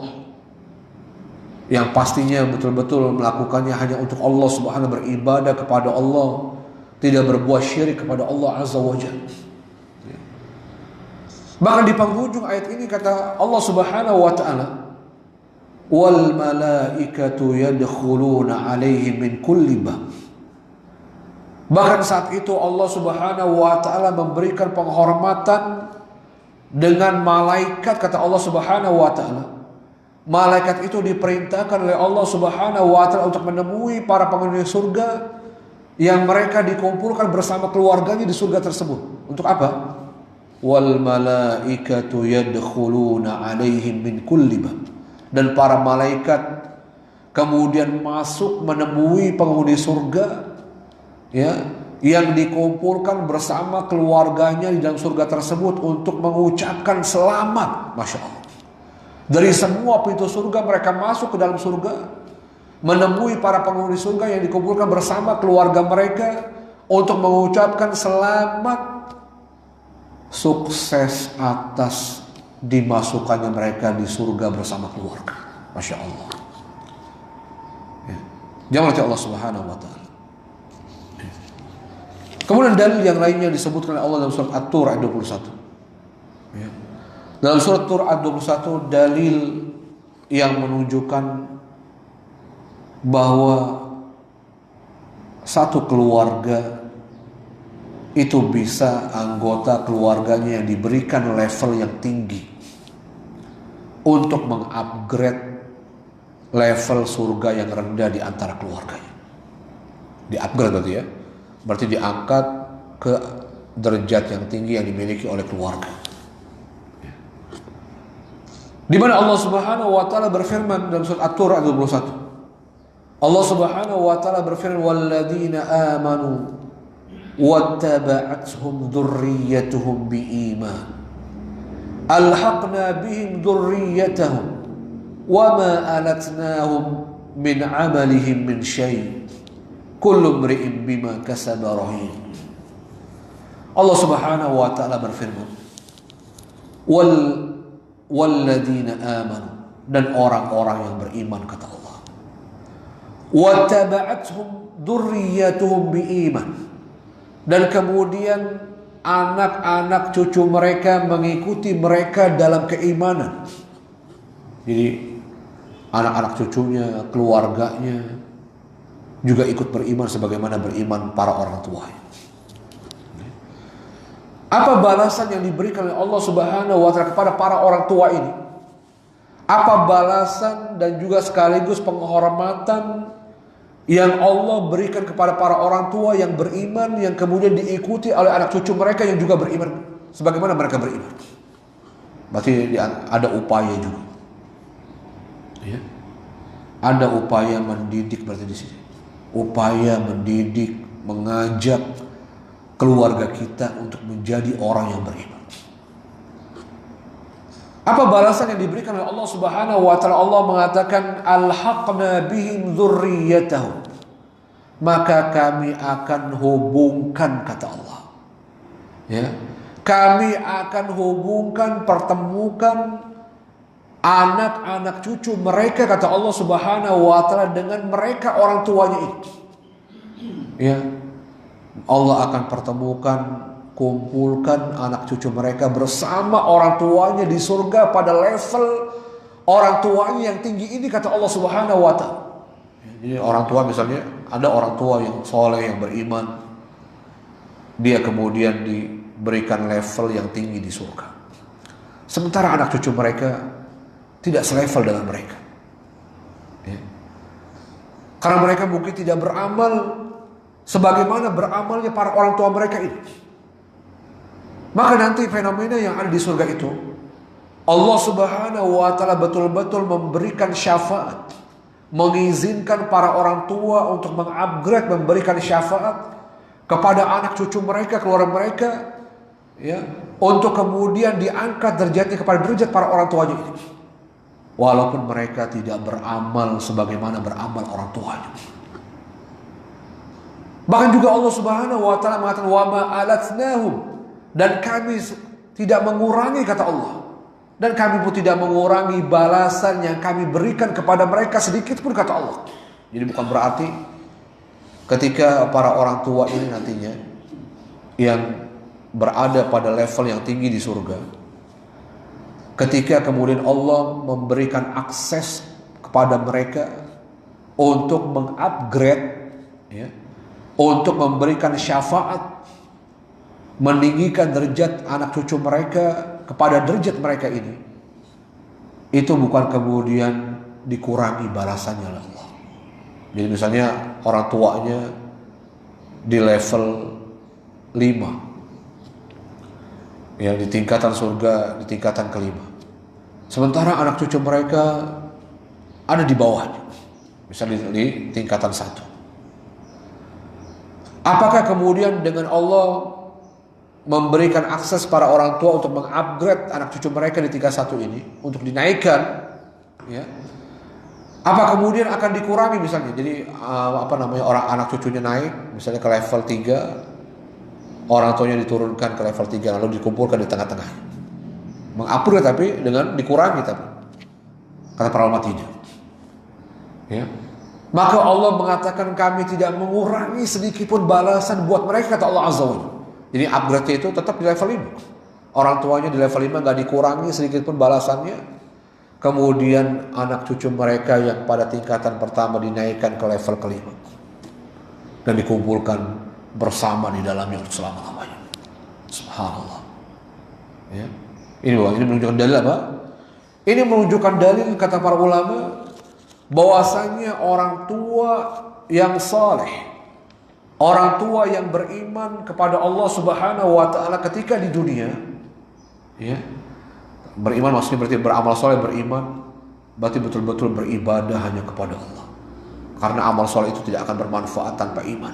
yang pastinya betul-betul melakukannya hanya untuk Allah Subhanahu, beribadah kepada Allah, tidak berbuat syirik kepada Allah Azza wa Jalla. Bahkan di penghujung ayat ini kata Allah Subhanahu wa taala, wal malaikatu yadkhuluna alaihim min kulli bab. Bahkan saat itu Allah Subhanahu wa taala memberikan penghormatan dengan malaikat, kata Allah Subhanahu wa taala. Malaikat itu diperintahkan oleh Allah Subhanahu wa taala untuk menemui para penghuni surga yang mereka dikumpulkan bersama keluarganya di surga tersebut. Untuk apa? Wal malaikatu yadkhuluna alaihim min kulli bab. Dan para malaikat kemudian masuk menemui penghuni surga, ya, yang dikumpulkan bersama keluarganya di dalam surga tersebut untuk mengucapkan selamat. Masya Allah, dari semua pintu surga mereka masuk ke dalam surga, menemui para penghuni surga yang dikumpulkan bersama keluarga mereka untuk mengucapkan selamat sukses atas dimasukkannya mereka di surga bersama keluarga. Masya Allah. Ya. Jangan Allah Subhanahu wa ta'ala. Ya. Kemudian dalil yang lainnya disebutkan oleh Allah dalam surat At-Tur ayat 21. Ya. Dalam surat Tur ayat 21 dalil yang menunjukkan bahwa satu keluarga itu bisa anggota keluarganya yang diberikan level yang tinggi untuk mengupgrade level surga yang rendah di antara keluarganya. Di-upgrade berarti ya. Berarti diangkat ke derajat yang tinggi yang dimiliki oleh keluarga. Di mana Allah Subhanahu wa taala berfirman dalam surat At-Tur ayat 21. Allah Subhanahu wa taala berfirman, "Walladzina amanu wattaba'athum dzurriyyatuhum biiman alhaqna bihim dzurriyyatahum wama alatnahum min 'amalihim min syai' kullu imri'in bima kasaba rahin." Allah Subhanahu wa taala berfirman, walladzina amanu, dan orang-orang yang beriman, kata Allah. Wattaba'athum dzurriyyatuhum biiman, dan kemudian anak-anak cucu mereka mengikuti mereka dalam keimanan. Jadi anak-anak cucunya, keluarganya juga ikut beriman sebagaimana beriman para orang tuanya. Apa balasan yang diberikan oleh Allah Subhanahu wa taala kepada para orang tua ini? Apa balasan dan juga sekaligus penghormatan yang Allah berikan kepada para orang tua yang beriman, yang kemudian diikuti oleh anak cucu mereka yang juga beriman sebagaimana mereka beriman? Berarti ada upaya juga, ya. Ada upaya mendidik berarti di sini. Upaya mendidik, mengajak keluarga kita untuk menjadi orang yang beriman. Apa balasan yang diberikan oleh Allah Subhanahu wa taala? Allah mengatakan, alhaqna bihim dzurriyyatahum, maka kami akan hubungkan, kata Allah, ya, kami akan hubungkan, pertemukan anak-anak cucu mereka, kata Allah Subhanahu wa taala, dengan mereka orang tuanya itu. Ya, Allah akan pertemukan, kumpulkan anak cucu mereka bersama orang tuanya di surga pada level orang tuanya yang tinggi ini, kata Allah Subhanahu wa taala. Jadi orang tua, misalnya ada orang tua yang soleh, yang beriman, dia kemudian diberikan level yang tinggi di surga, sementara anak cucu mereka tidak selevel dengan mereka, ya. Karena mereka mungkin tidak beramal sebagaimana beramalnya para orang tua mereka ini. Maka nanti fenomena yang ada di surga itu, Allah Subhanahu wa taala betul-betul memberikan syafaat, mengizinkan para orang tua untuk mengupgrade, memberikan syafaat kepada anak cucu mereka, keluarga mereka, ya, untuk kemudian diangkat derajatnya kepada derajat para orang tuanya ini, walaupun mereka tidak beramal sebagaimana beramal orang tuanya. Bahkan juga Allah Subhanahu wa taala mengatakan, wa ma alatnahum, dan kami tidak mengurangi, kata Allah, dan kami pun tidak mengurangi balasan yang kami berikan kepada mereka sedikit pun, kata Allah. Jadi bukan berarti ketika para orang tua ini nantinya yang berada pada level yang tinggi di surga, ketika kemudian Allah memberikan akses kepada mereka untuk mengupgrade, ya, untuk memberikan syafaat, meninggikan derajat anak cucu mereka kepada derajat mereka ini, itu bukan kemudian dikurangi balasannya oleh Allah. Jadi misalnya orang tuanya di level 5, yang di tingkatan surga, di tingkatan kelima, sementara anak cucu mereka ada di bawahnya, misalnya di tingkatan 1. Apakah kemudian dengan Allah memberikan akses para orang tua untuk mengupgrade anak cucu mereka di tingkat 1 ini, untuk dinaikkan, ya, Apa kemudian akan dikurangi misalnya? Jadi orang anak cucunya naik misalnya ke level 3, orang tuanya diturunkan ke level 3 lalu dikumpulkan di tengah-tengah. Mengupgrade tapi dengan dikurangi tapi. Kata para ulama tidak. Ya. Maka Allah mengatakan kami tidak mengurangi sedikit pun balasan buat mereka, kata Allah Azza wa Jalla. Jadi upgrade itu tetap di level 5. Orang tuanya di level 5 gak dikurangi sedikit pun balasannya. Kemudian anak cucu mereka yang pada tingkatan pertama dinaikkan ke level kelima dan dikumpulkan bersama di dalamnya untuk selama-lamanya. Subhanallah. Ya. Ini menunjukkan dalil apa? Ini menunjukkan dalil kata para ulama bahwasanya orang tua yang saleh, orang tua yang beriman kepada Allah Subhanahu wa taala ketika di dunia, ya. Beriman maksudnya berarti beramal soleh, beriman berarti betul-betul beribadah hanya kepada Allah. Karena amal soleh itu tidak akan bermanfaat tanpa iman.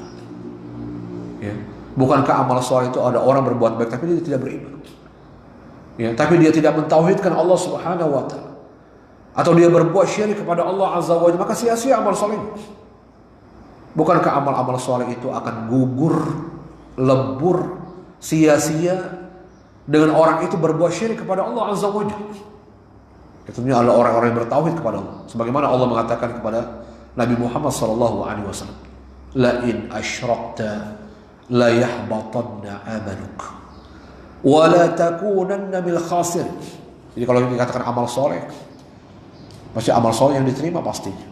Ya. Bukankah amal soleh itu ada orang berbuat baik tapi dia tidak beriman? Ya, tapi dia tidak mentauhidkan Allah Subhanahu wa taala. Atau dia berbuat syirik kepada Allah Azza wa Jalla, maka sia-sia amal soleh. Bukankah amal-amal soleh itu akan gugur, lebur, sia-sia dengan orang itu berbuat syirik kepada Allah Azza wa Jalla? Tentunya adalah orang-orang yang bertauhid kepada Allah. Sebagaimana Allah mengatakan kepada Nabi Muhammad SAW, la in asyrakta la yahbatanna amaluk wa la takunanna bil khasir. Jadi kalau dikatakan amal soleh, pasti amal soleh yang diterima pastinya.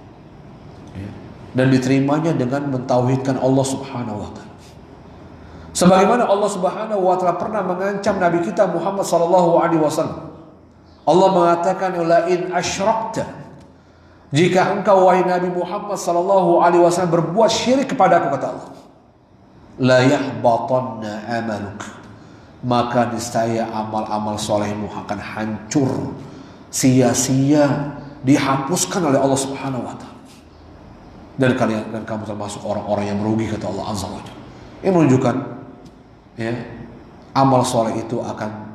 Ya. Dan diterimanya dengan mentauhidkan Allah Subhanahu wa taala. Sebagaimana Allah Subhanahu wa taala pernah mengancam Nabi kita Muhammad sallallahu alaihi wasallam. Allah mengatakan la in asyrakta, jika engkau wahai Nabi Muhammad sallallahu alaihi wasallam berbuat syirik kepadaku, kata Allah, la yahbatanna amaluk, maka niscaya amal-amal solehmu akan hancur, sia-sia, dihapuskan oleh Allah Subhanahu wa taala. Dan kamu termasuk orang-orang yang merugi, kata Allah Azza wa Jalla. Ini menunjukkan, ya, amal soleh itu akan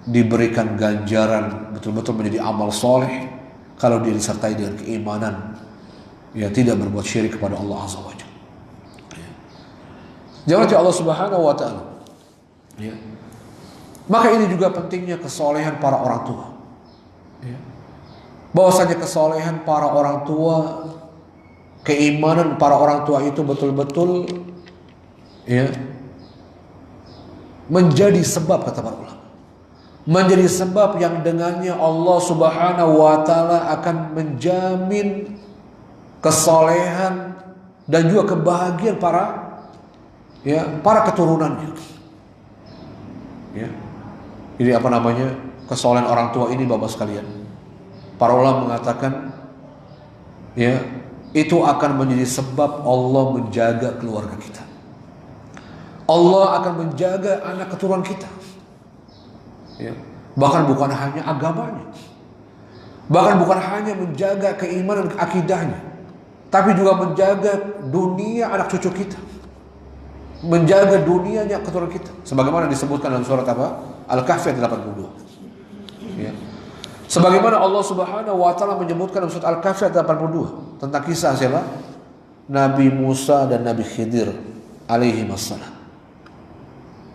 diberikan ganjaran betul-betul menjadi amal soleh kalau dia disertai dengan keimanan, ya, tidak berbuat syirik kepada Allah Azza wa Jalla. Ya. Jangan Allah Subhanahu wa taala. Ya. Maka ini juga pentingnya kesolehan para orang tua. Ya. Bahwasanya kesolehan para orang tua, keimanan para orang tua itu betul-betul, ya, menjadi sebab, kata para ulama, menjadi sebab yang dengannya Allah Subhanahu wa taala akan menjamin kesolehan dan juga kebahagiaan para keturunannya. Ya. Jadi kesolehan orang tua ini, Bapak sekalian, para ulama mengatakan, ya, itu akan menjadi sebab Allah menjaga keluarga kita. Allah akan menjaga anak keturunan kita. Ya. Bahkan bukan hanya agamanya, bahkan bukan hanya menjaga keimanan akidahnya, tapi juga menjaga dunia anak cucu kita, menjaga dunianya keturunan kita. Sebagaimana disebutkan dalam surat apa? Al-Kahfi ayat 82. Ya. Sebagaimana Allah Subhanahu wa taala menyebutkan dalam surat Al-Kahfi ayat 82 tentang kisah siapa? Nabi Musa dan Nabi Khidir alaihi wassalam.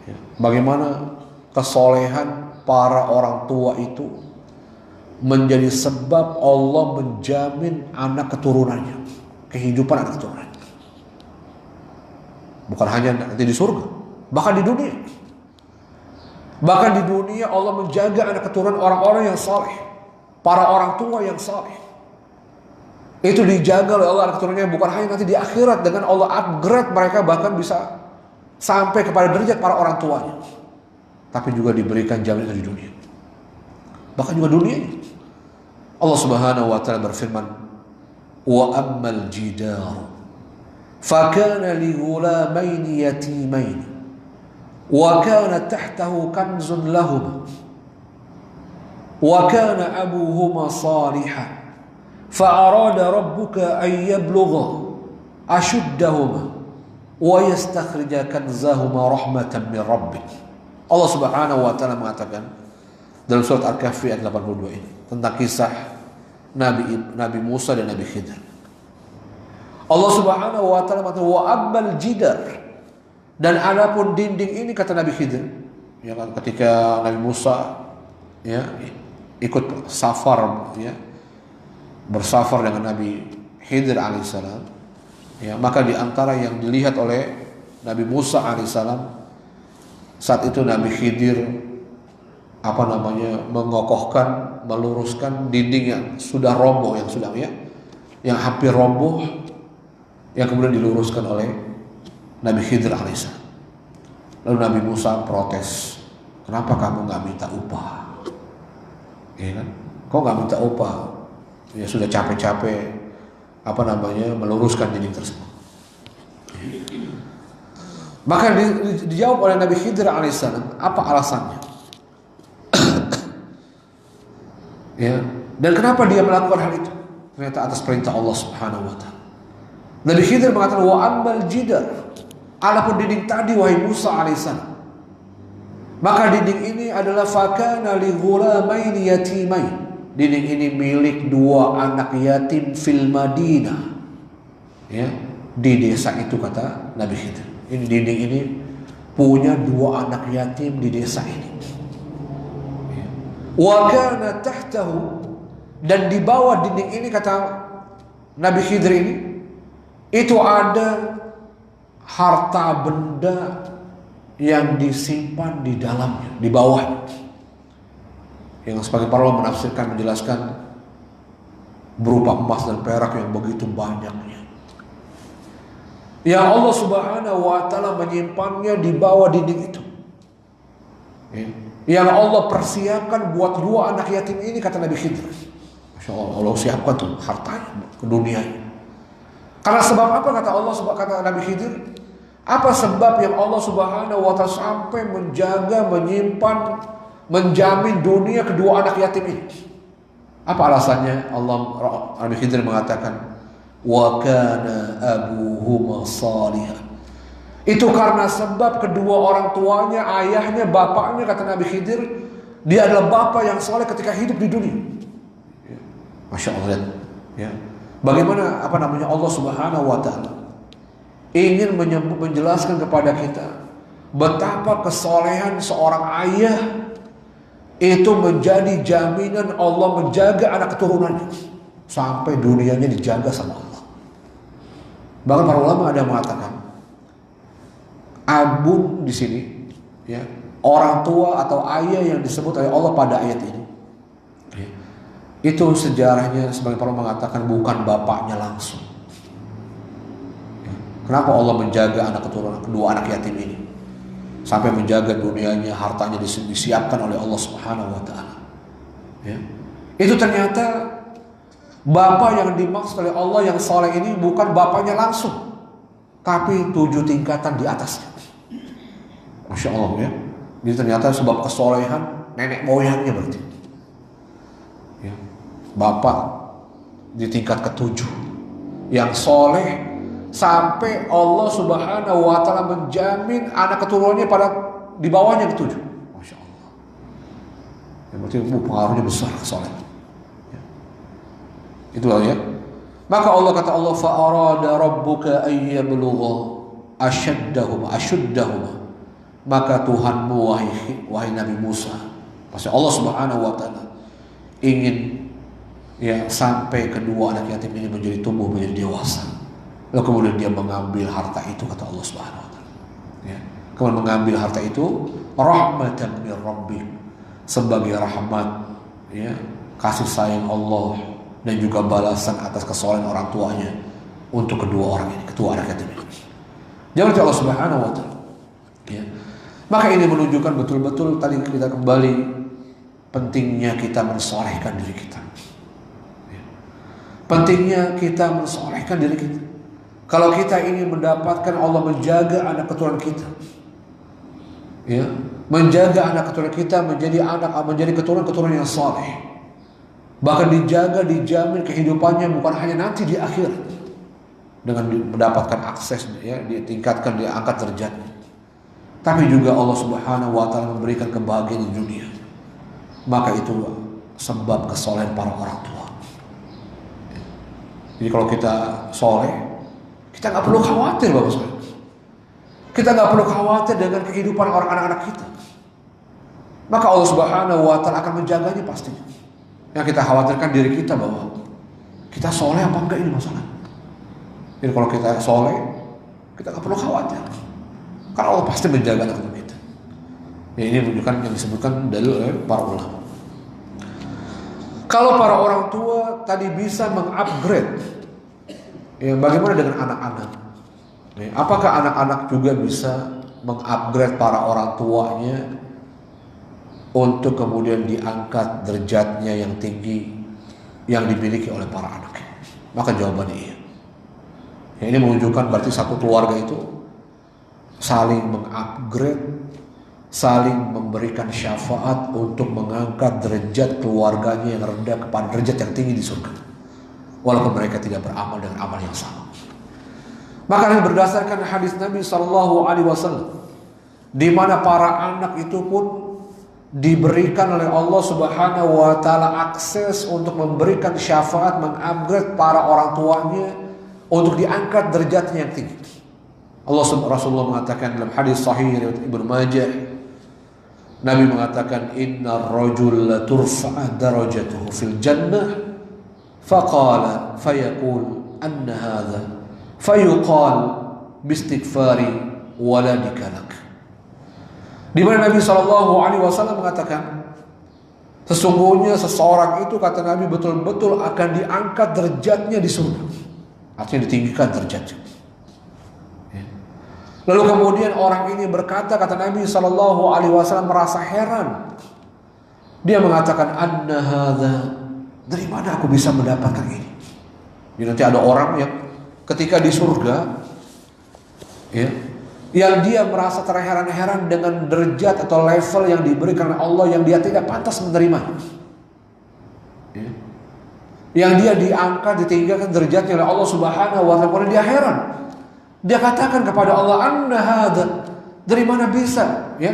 Ya. Bagaimana kesolehan para orang tua itu menjadi sebab Allah menjamin anak keturunannya, kehidupan anak keturunannya. Bukan hanya nanti di surga, bahkan di dunia. Bahkan di dunia Allah menjaga anak keturunan orang-orang yang saleh, para orang tua yang saleh. Itu dijaga oleh Allah anak keturunannya, bukan hanya nanti di akhirat dengan Allah upgrade mereka, bahkan bisa sampai kepada derajat para orang tuanya, tapi juga diberikan jaminan di dunia. Bahkan juga dunia ini. Allah Subhanahu wa taala berfirman, "Wa ammal jidar fakana li ghulamaini yatimain wa kana tahtahu kanzun lahum wa kana abuhuma salihan fa arada rabbuka an yablugha ashuddahuma wa yastakhrija kanzahuma rahmatan min rabbik." Allah Subhanahu wa taala mengatakan dalam surat Al-Kahfi ayat 82 ini tentang kisah Nabi Musa dan Nabi Khidir. Allah Subhanahu wa taala mengatakan wa abbal jidar, dan adapun dinding ini kata Nabi Khidir, ya kan, ketika Nabi Musa ya ikut safar, ya bersafar dengan Nabi Khidir alaihissalam, ya maka di antara yang dilihat oleh Nabi Musa alaihissalam saat itu Nabi Khidir mengokohkan, meluruskan dinding yang sudah roboh, yang hampir roboh, yang kemudian diluruskan oleh Nabi Khidir alaihissalam. Lalu Nabi Musa protes, kenapa kamu nggak minta upah? Ya kan? Kok nggak minta upah? Ya sudah capek-capek meluruskan dinding tersebut. Maka dijawab oleh Nabi Khidir alaihissalam, apa alasannya? Ya, dan kenapa dia melakukan hal itu? Ternyata atas perintah Allah Subhanahu wa taala. Nabi Khidir mengatakan wa ammal jidar, adapun dinding tadi wahai Musa alaihissalam, maka dinding ini adalah fakana li ghulamaini yatimain. Dinding ini milik dua anak yatim fil Madinah. Ya, di desa itu kata Nabi Khidir. Ini dinding ini punya dua anak yatim di desa ini. Wa kana tahtahu, dan di bawah dinding ini kata Nabi Khidir ini itu ada harta benda yang disimpan di dalamnya, di bawahnya. Yang sebagian para ulama menafsirkan, menjelaskan berupa emas dan perak yang begitu banyaknya. Yang Allah Subhanahu wa taala menyimpannya di bawah dinding itu. Yang Allah persiapkan buat dua anak yatim ini kata Nabi Khidir. Masya Allah, Allah siapkan tuh hartanya ke dunianya. Karena sebab apa kata Allah, kata Nabi Khidir? Apa sebab yang Allah Subhanahu wa taala sampai menjaga, menyimpan, menjamin dunia kedua anak yatim ini? Apa alasannya? Nabi Khidir mengatakan wa kana abuhuma salihah. Itu karena sebab kedua orang tuanya, ayahnya, bapaknya, kata Nabi Khidir, dia adalah bapak yang soleh ketika hidup di dunia. Masya Allah. Ya. Bagaimana Allah Subhanahu wa taala ingin menjelaskan kepada kita betapa kesolehan seorang ayah itu menjadi jaminan Allah menjaga anak keturunannya sampai dunianya dijaga sama Allah. Bahkan para ulama ada yang mengatakan abun di sini, ya, orang tua atau ayah yang disebut oleh Allah pada ayat ini, ya, itu sejarahnya sebagai para mengatakan bukan bapaknya langsung. Ya, kenapa Allah menjaga anak keturunan kedua anak yatim ini sampai menjaga dunianya, hartanya disiapkan oleh Allah Subhanahu wa taala. Ya, itu ternyata bapak yang dimaksud oleh Allah yang saleh ini bukan bapaknya langsung, tapi 7 tingkatan di atasnya. Masya Allah, ya. Jadi ternyata sebab kesolehan nenek moyangnya berarti. Ya. Bapak di tingkat ke-7 yang soleh sampai Allah Subhanahu wa taala menjamin anak keturunannya pada di bawahnya ke-7. Masya Allah. Ya, berarti pengaruhnya besar kesolehan. Ya. Itulah, ya. Maka Allah kata Allah fa arada rabbuka ayyablugha ashuddahuma. Maka Tuhanmu wahai Nabi Musa, pasti Allah Subhanahu wa taala ingin, ya, sampai kedua anak yatim ini menjadi tumbuh, menjadi dewasa. Lalu kemudian dia mengambil harta itu kata Allah Subhanahu wa taala. Ya. Kemudian mengambil harta itu rahmatan min rabbik, sebagai rahmat, ya, kasih sayang Allah dan juga balasan atas kesolehan orang tuanya untuk kedua orang ini, kedua anak yatim ini. Jangan Allah Subhanahu wa taala. Ya. Maka ini menunjukkan betul-betul tadi kita kembali pentingnya kita mensolehkan diri kita. Ya. Pentingnya kita mensolehkan diri kita. Kalau kita ingin mendapatkan Allah menjaga anak keturunan kita, ya, menjaga anak keturunan kita menjadi keturunan yang soleh, bahkan dijaga, dijamin kehidupannya bukan hanya nanti di akhirat dengan mendapatkan akses, ya, ditingkatkan, diangkat derajatnya, tapi juga Allah Subhanahu wa taala memberikan kebahagiaan di dunia. Maka itu sebab kesolehan para orang tua. Jadi kalau kita soleh, kita nggak perlu khawatir Bapak Saudara. Kita nggak perlu khawatir dengan kehidupan orang anak-anak kita. Maka Allah Subhanahu wa Ta'ala akan menjaganya pastinya. Yang kita khawatirkan diri kita bahwa kita soleh apa enggak, ini masalah. Jadi kalau kita soleh, kita nggak perlu khawatir, karena Allah pasti menjaga anak kita. Ya, ini menunjukkan yang disebutkan dalil oleh para ulama. Kalau para orang tua tadi bisa mengupgrade, ya, bagaimana dengan anak-anak? Ya, apakah anak-anak juga bisa mengupgrade para orang tuanya untuk kemudian diangkat derajatnya yang tinggi yang dimiliki oleh para anaknya? Maka jawabannya iya. Ya, ini menunjukkan berarti satu keluarga itu saling mengupgrade, saling memberikan syafaat untuk mengangkat derajat keluarganya yang rendah kepada derajat yang tinggi di surga, walaupun mereka tidak beramal dengan amal yang sama. Maka ini berdasarkan hadis Nabi SAW, di mana para anak itu pun diberikan oleh Allah Subhanahu wa Ta'ala akses untuk memberikan syafaat, mengupgrade para orang tuanya untuk diangkat derajatnya yang tinggi. Rasulullah mengatakan dalam hadis sahih riwayat Ibnu Majah, Nabi mengatakan, inna rajul la turfa'a darajatuhu fil jannah faqala fayaqul anna hadha fayuqal bistighfari waladika lak. Di mana Nabi SAW mengatakan, sesungguhnya seseorang itu, kata Nabi, betul-betul akan diangkat derajatnya di surga. Artinya ditinggikan derajatnya. Lalu kemudian orang ini berkata, kata Nabi SAW, merasa heran. Dia mengatakan, anna hadza, dari mana aku bisa mendapatkan ini? Jadi nanti ada orang yang ketika di surga, ya, yang dia merasa terheran-heran dengan derajat atau level yang diberikan oleh Allah yang dia tidak pantas menerima, ya, yang dia diangkat, ditinggalkan derajatnya oleh Allah Subhanahu wa Ta'ala. Dia heran. Dia katakan kepada Allah, anna hadza, dari mana bisa, ya?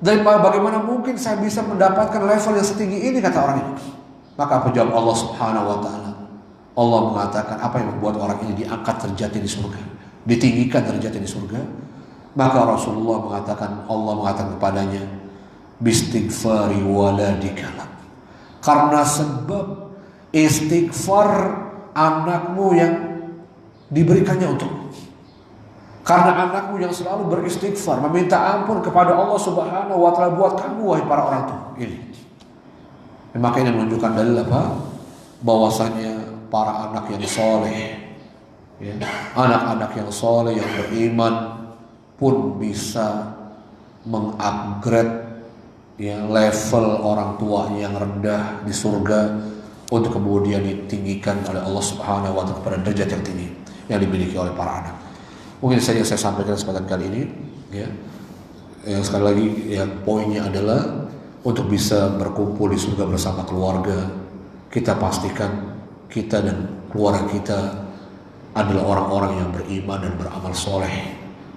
Bagaimana mungkin saya bisa mendapatkan level yang setinggi ini, kata orang ini. Maka apa jawab Allah Subhanahu wa Ta'ala? Allah mengatakan, apa yang membuat orang ini diangkat derajatnya di surga, ditinggikan derajatnya di surga? Maka Rasulullah mengatakan, Allah mengatakan kepadanya, bistighfari waladika lak, karena sebab istighfar anakmu yang diberikannya untukmu. Karena anakmu yang selalu beristighfar, meminta ampun kepada Allah Subhanahu wa Ta'ala buat kamu, wahai para orang tua. Ini. Maka ini menunjukkan dalil apa? Bahwasanya para anak yang soleh, ya, anak-anak yang soleh yang beriman pun bisa mengupgrade, ya, level orang tua yang rendah di surga untuk kemudian ditinggikan oleh Allah Subhanahu wa Ta'ala pada derajat yang tinggi yang dimiliki oleh para anak. Mungkin saja saya sampaikan kesempatan kali ini, ya. Yang sekali lagi, ya, poinnya adalah untuk bisa berkumpul di surga bersama keluarga, kita pastikan kita dan keluarga kita adalah orang-orang yang beriman dan beramal soleh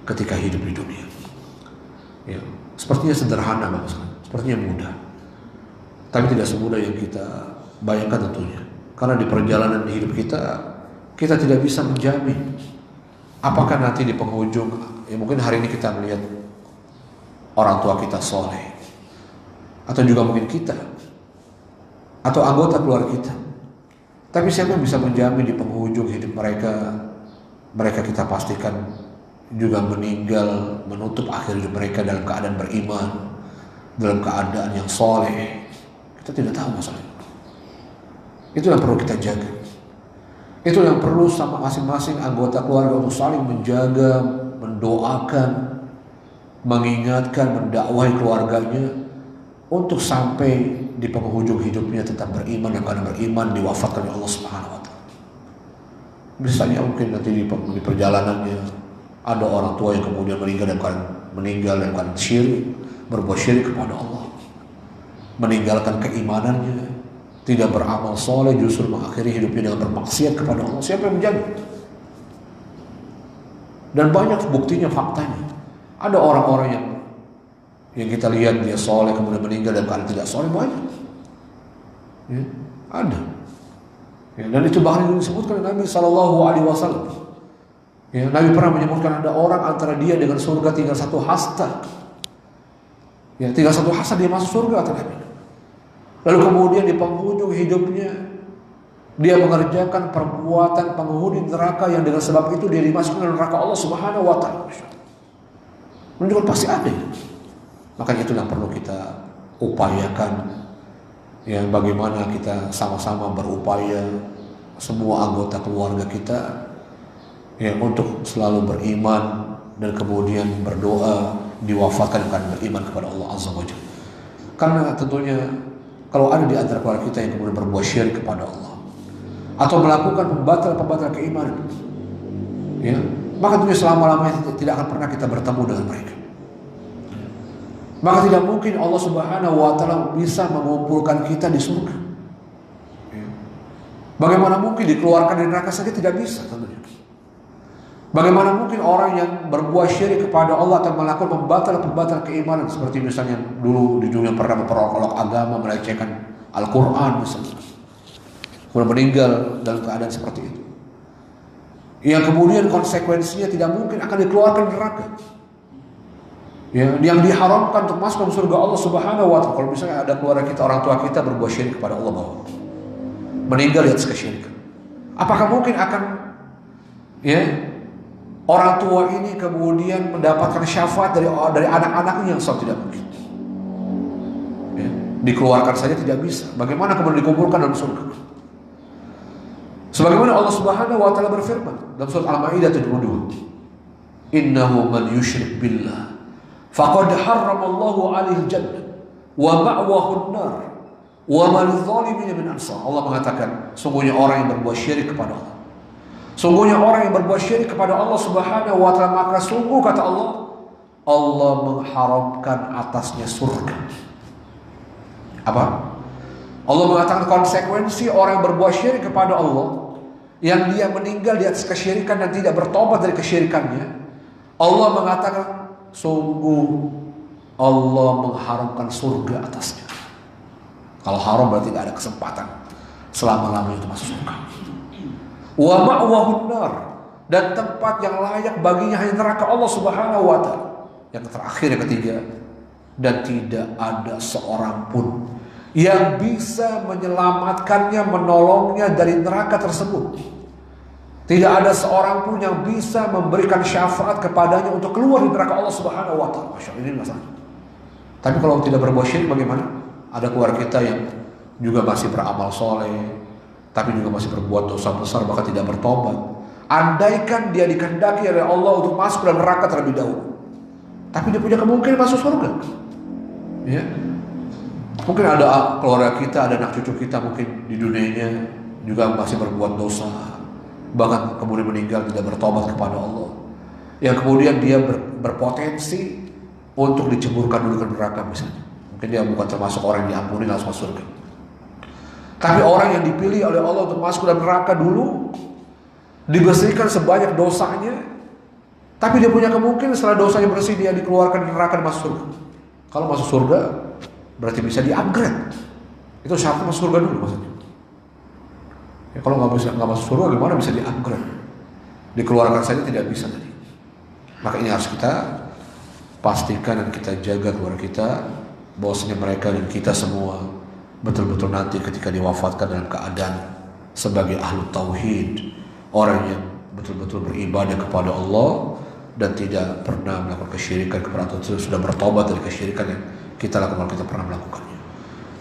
ketika hidup di dunia. Ya, sepertinya sederhana, Bapak, sepertinya mudah, tapi tidak semudah yang kita bayangkan tentunya. Karena di perjalanan hidup kita tidak bisa menjamin apakah nanti di penghujung, ya mungkin hari ini kita melihat orang tua kita soleh, atau juga mungkin kita atau anggota keluarga kita. Tapi siapa yang bisa menjamin di penghujung hidup mereka kita pastikan juga meninggal, menutup akhir hidup mereka dalam keadaan beriman, dalam keadaan yang soleh. Kita tidak tahu masalah itu. Itu yang perlu kita jaga. Itu yang perlu sama masing-masing anggota keluarga untuk saling menjaga, mendoakan, mengingatkan, mendakwahi keluarganya untuk sampai di penghujung hidupnya tetap beriman dan karena beriman diwafatkan oleh Allah Subhanahu wa Ta'ala. Misalnya mungkin nanti di perjalanannya ada orang tua yang kemudian meninggal dalam keadaan syirik, berbuat syirik kepada Allah, meninggalkan keimanannya, tidak beramal soleh, justru mengakhiri hidupnya dengan bermaksiat kepada Allah. Siapa yang menjaga? Dan banyak buktinya, faktanya. Ada orang-orang yang kita lihat dia soleh kemudian meninggal dalam keadaan tidak soleh, banyak. Ya, ada. Ya, dan itu bahkan disebutkan Nabi SAW. Ya, Nabi pernah menyebutkan ada orang antara dia dengan surga tinggal satu hasta. Ya, tinggal satu hasta dia masuk surga, kata Nabi. Lalu kemudian di penghujung hidupnya dia mengerjakan perbuatan penghuni neraka yang dengan sebab itu dia dimasukkan ke neraka Allah Subhanahu wa taala. Menunjukkan pasti ada. Makanya itulah perlu kita upayakan. Ya, bagaimana kita sama-sama berupaya semua anggota keluarga kita ya untuk selalu beriman dan kemudian berdoa diwafatkan karena beriman kepada Allah Azza wa Jalla. Karena tentunya kalau ada di antara keluarga kita yang kemudian berbuat syirik kepada Allah atau melakukan pembatal keimanan, ya, maka tentunya selama-lamanya tidak akan pernah kita bertemu dengan mereka. Maka tidak mungkin Allah Subhanahu wa taala bisa mengumpulkan kita di surga. Bagaimana mungkin dikeluarkan dari neraka saja tidak bisa tentunya. Bagaimana mungkin orang yang berbuat syirik kepada Allah atau melakukan pembatal keimanan seperti misalnya dulu di dunia pernah memperolok-olok agama, melecehkan Al-Quran misalnya, kemudian meninggal dalam keadaan seperti itu, yang kemudian konsekuensinya tidak mungkin akan dikeluarkan dari neraka. Ya, yang diharamkan untuk masuk ke surga Allah Subhanahu wa taala. Kalau misalnya ada keluarga kita, orang tua kita berbuat syirik kepada Allah, bahwa meninggal di atas kesyirikan, apakah mungkin akan orang tua ini kemudian mendapatkan syafaat dari anak-anaknya? Yang tidak mungkin. Ya, dikeluarkan saja tidak bisa. Bagaimana kemudian dikumpulkan dalam surga? Sebagaimana Allah Subhanahu wa taala berfirman dalam surat Al-Maidah 72, "Innahu man yusyrik billah faqad harramallahu 'alaihi jannah wa ma'wahu an-nar wa ma lidh-dhalimin min ansar." Allah mengatakan, sungguhnya orang yang berbuat syirik kepada Allah, sungguhnya orang yang berbuat syirik kepada Allah Subhanahu wa taala, maka sungguh kata Allah, Allah mengharamkan atasnya surga. Apa? Allah mengatakan konsekuensi orang yang berbuat syirik kepada Allah, yang dia meninggal di atas kesyirikan dan tidak bertobat dari kesyirikannya, Allah mengatakan sungguh Allah mengharamkan surga atasnya. Kalau haram berarti tidak ada kesempatan selama-lamanya itu masuk surga. Wa ma'wahun nar, dan tempat yang layak baginya hanya neraka Allah Subhanahu wa taala. Yang terakhir, yang ketiga, dan tidak ada seorang pun yang bisa menyelamatkannya, menolongnya dari neraka tersebut. Tidak ada seorang pun yang bisa memberikan syafaat kepadanya untuk keluar dari neraka Allah Subhanahu wa taala. Masya Allah, ini masalah. Tapi kalau tidak berbuat syirik bagaimana? Ada keluarga kita yang juga masih beramal soleh, tapi juga masih berbuat dosa besar, bahkan tidak bertobat. Andaikan dia dikehendaki oleh Allah untuk masuk dalam neraka terlebih dahulu, tapi dia punya kemungkinan masuk surga. Ya. Mungkin ada keluarga kita, ada anak cucu kita mungkin di dunianya juga masih berbuat dosa, bahkan kemudian meninggal tidak bertobat kepada Allah, yang kemudian dia berpotensi untuk diceburkan dulu ke neraka misalnya. Mungkin dia bukan termasuk orang yang diampuni langsung masuk surga. Tapi orang yang dipilih oleh Allah untuk masuk dalam neraka dulu, dibersihkan sebanyak dosanya, tapi dia punya kemungkinan setelah dosanya bersih dia dikeluarkan dari neraka dan masuk surga. Kalau masuk surga berarti bisa di-upgrade. Itu syaratnya masuk surga dulu maksudnya. Ya, kalau nggak masuk surga gimana bisa di-upgrade? Dikeluarkan saja tidak bisa tadi. Maka ini harus kita pastikan dan kita jaga keluarga kita, bahwasanya mereka dan kita semua betul-betul nanti ketika diwafatkan dalam keadaan sebagai ahlu tauhid, orang yang betul-betul beribadah kepada Allah dan tidak pernah melakukan kesyirikan kepada Allah, sudah bertobat dari kesyirikan yang kita lakukan kalau kita pernah melakukannya.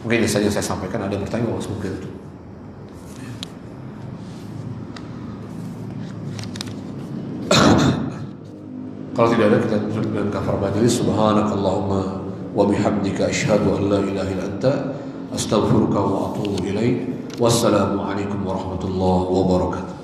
Mungkin ini saja saya sampaikan. Ada yang bertanya bahwa semoga itu. Kalau tidak ada, kita tutup dengan kafar majelis. Subhanakallahumma wa bihamdika asyhadu an la ilaha illa anta astaghfiruka wa atubu ilaik. Wassalamu alaikum warahmatullahi wabarakatuh.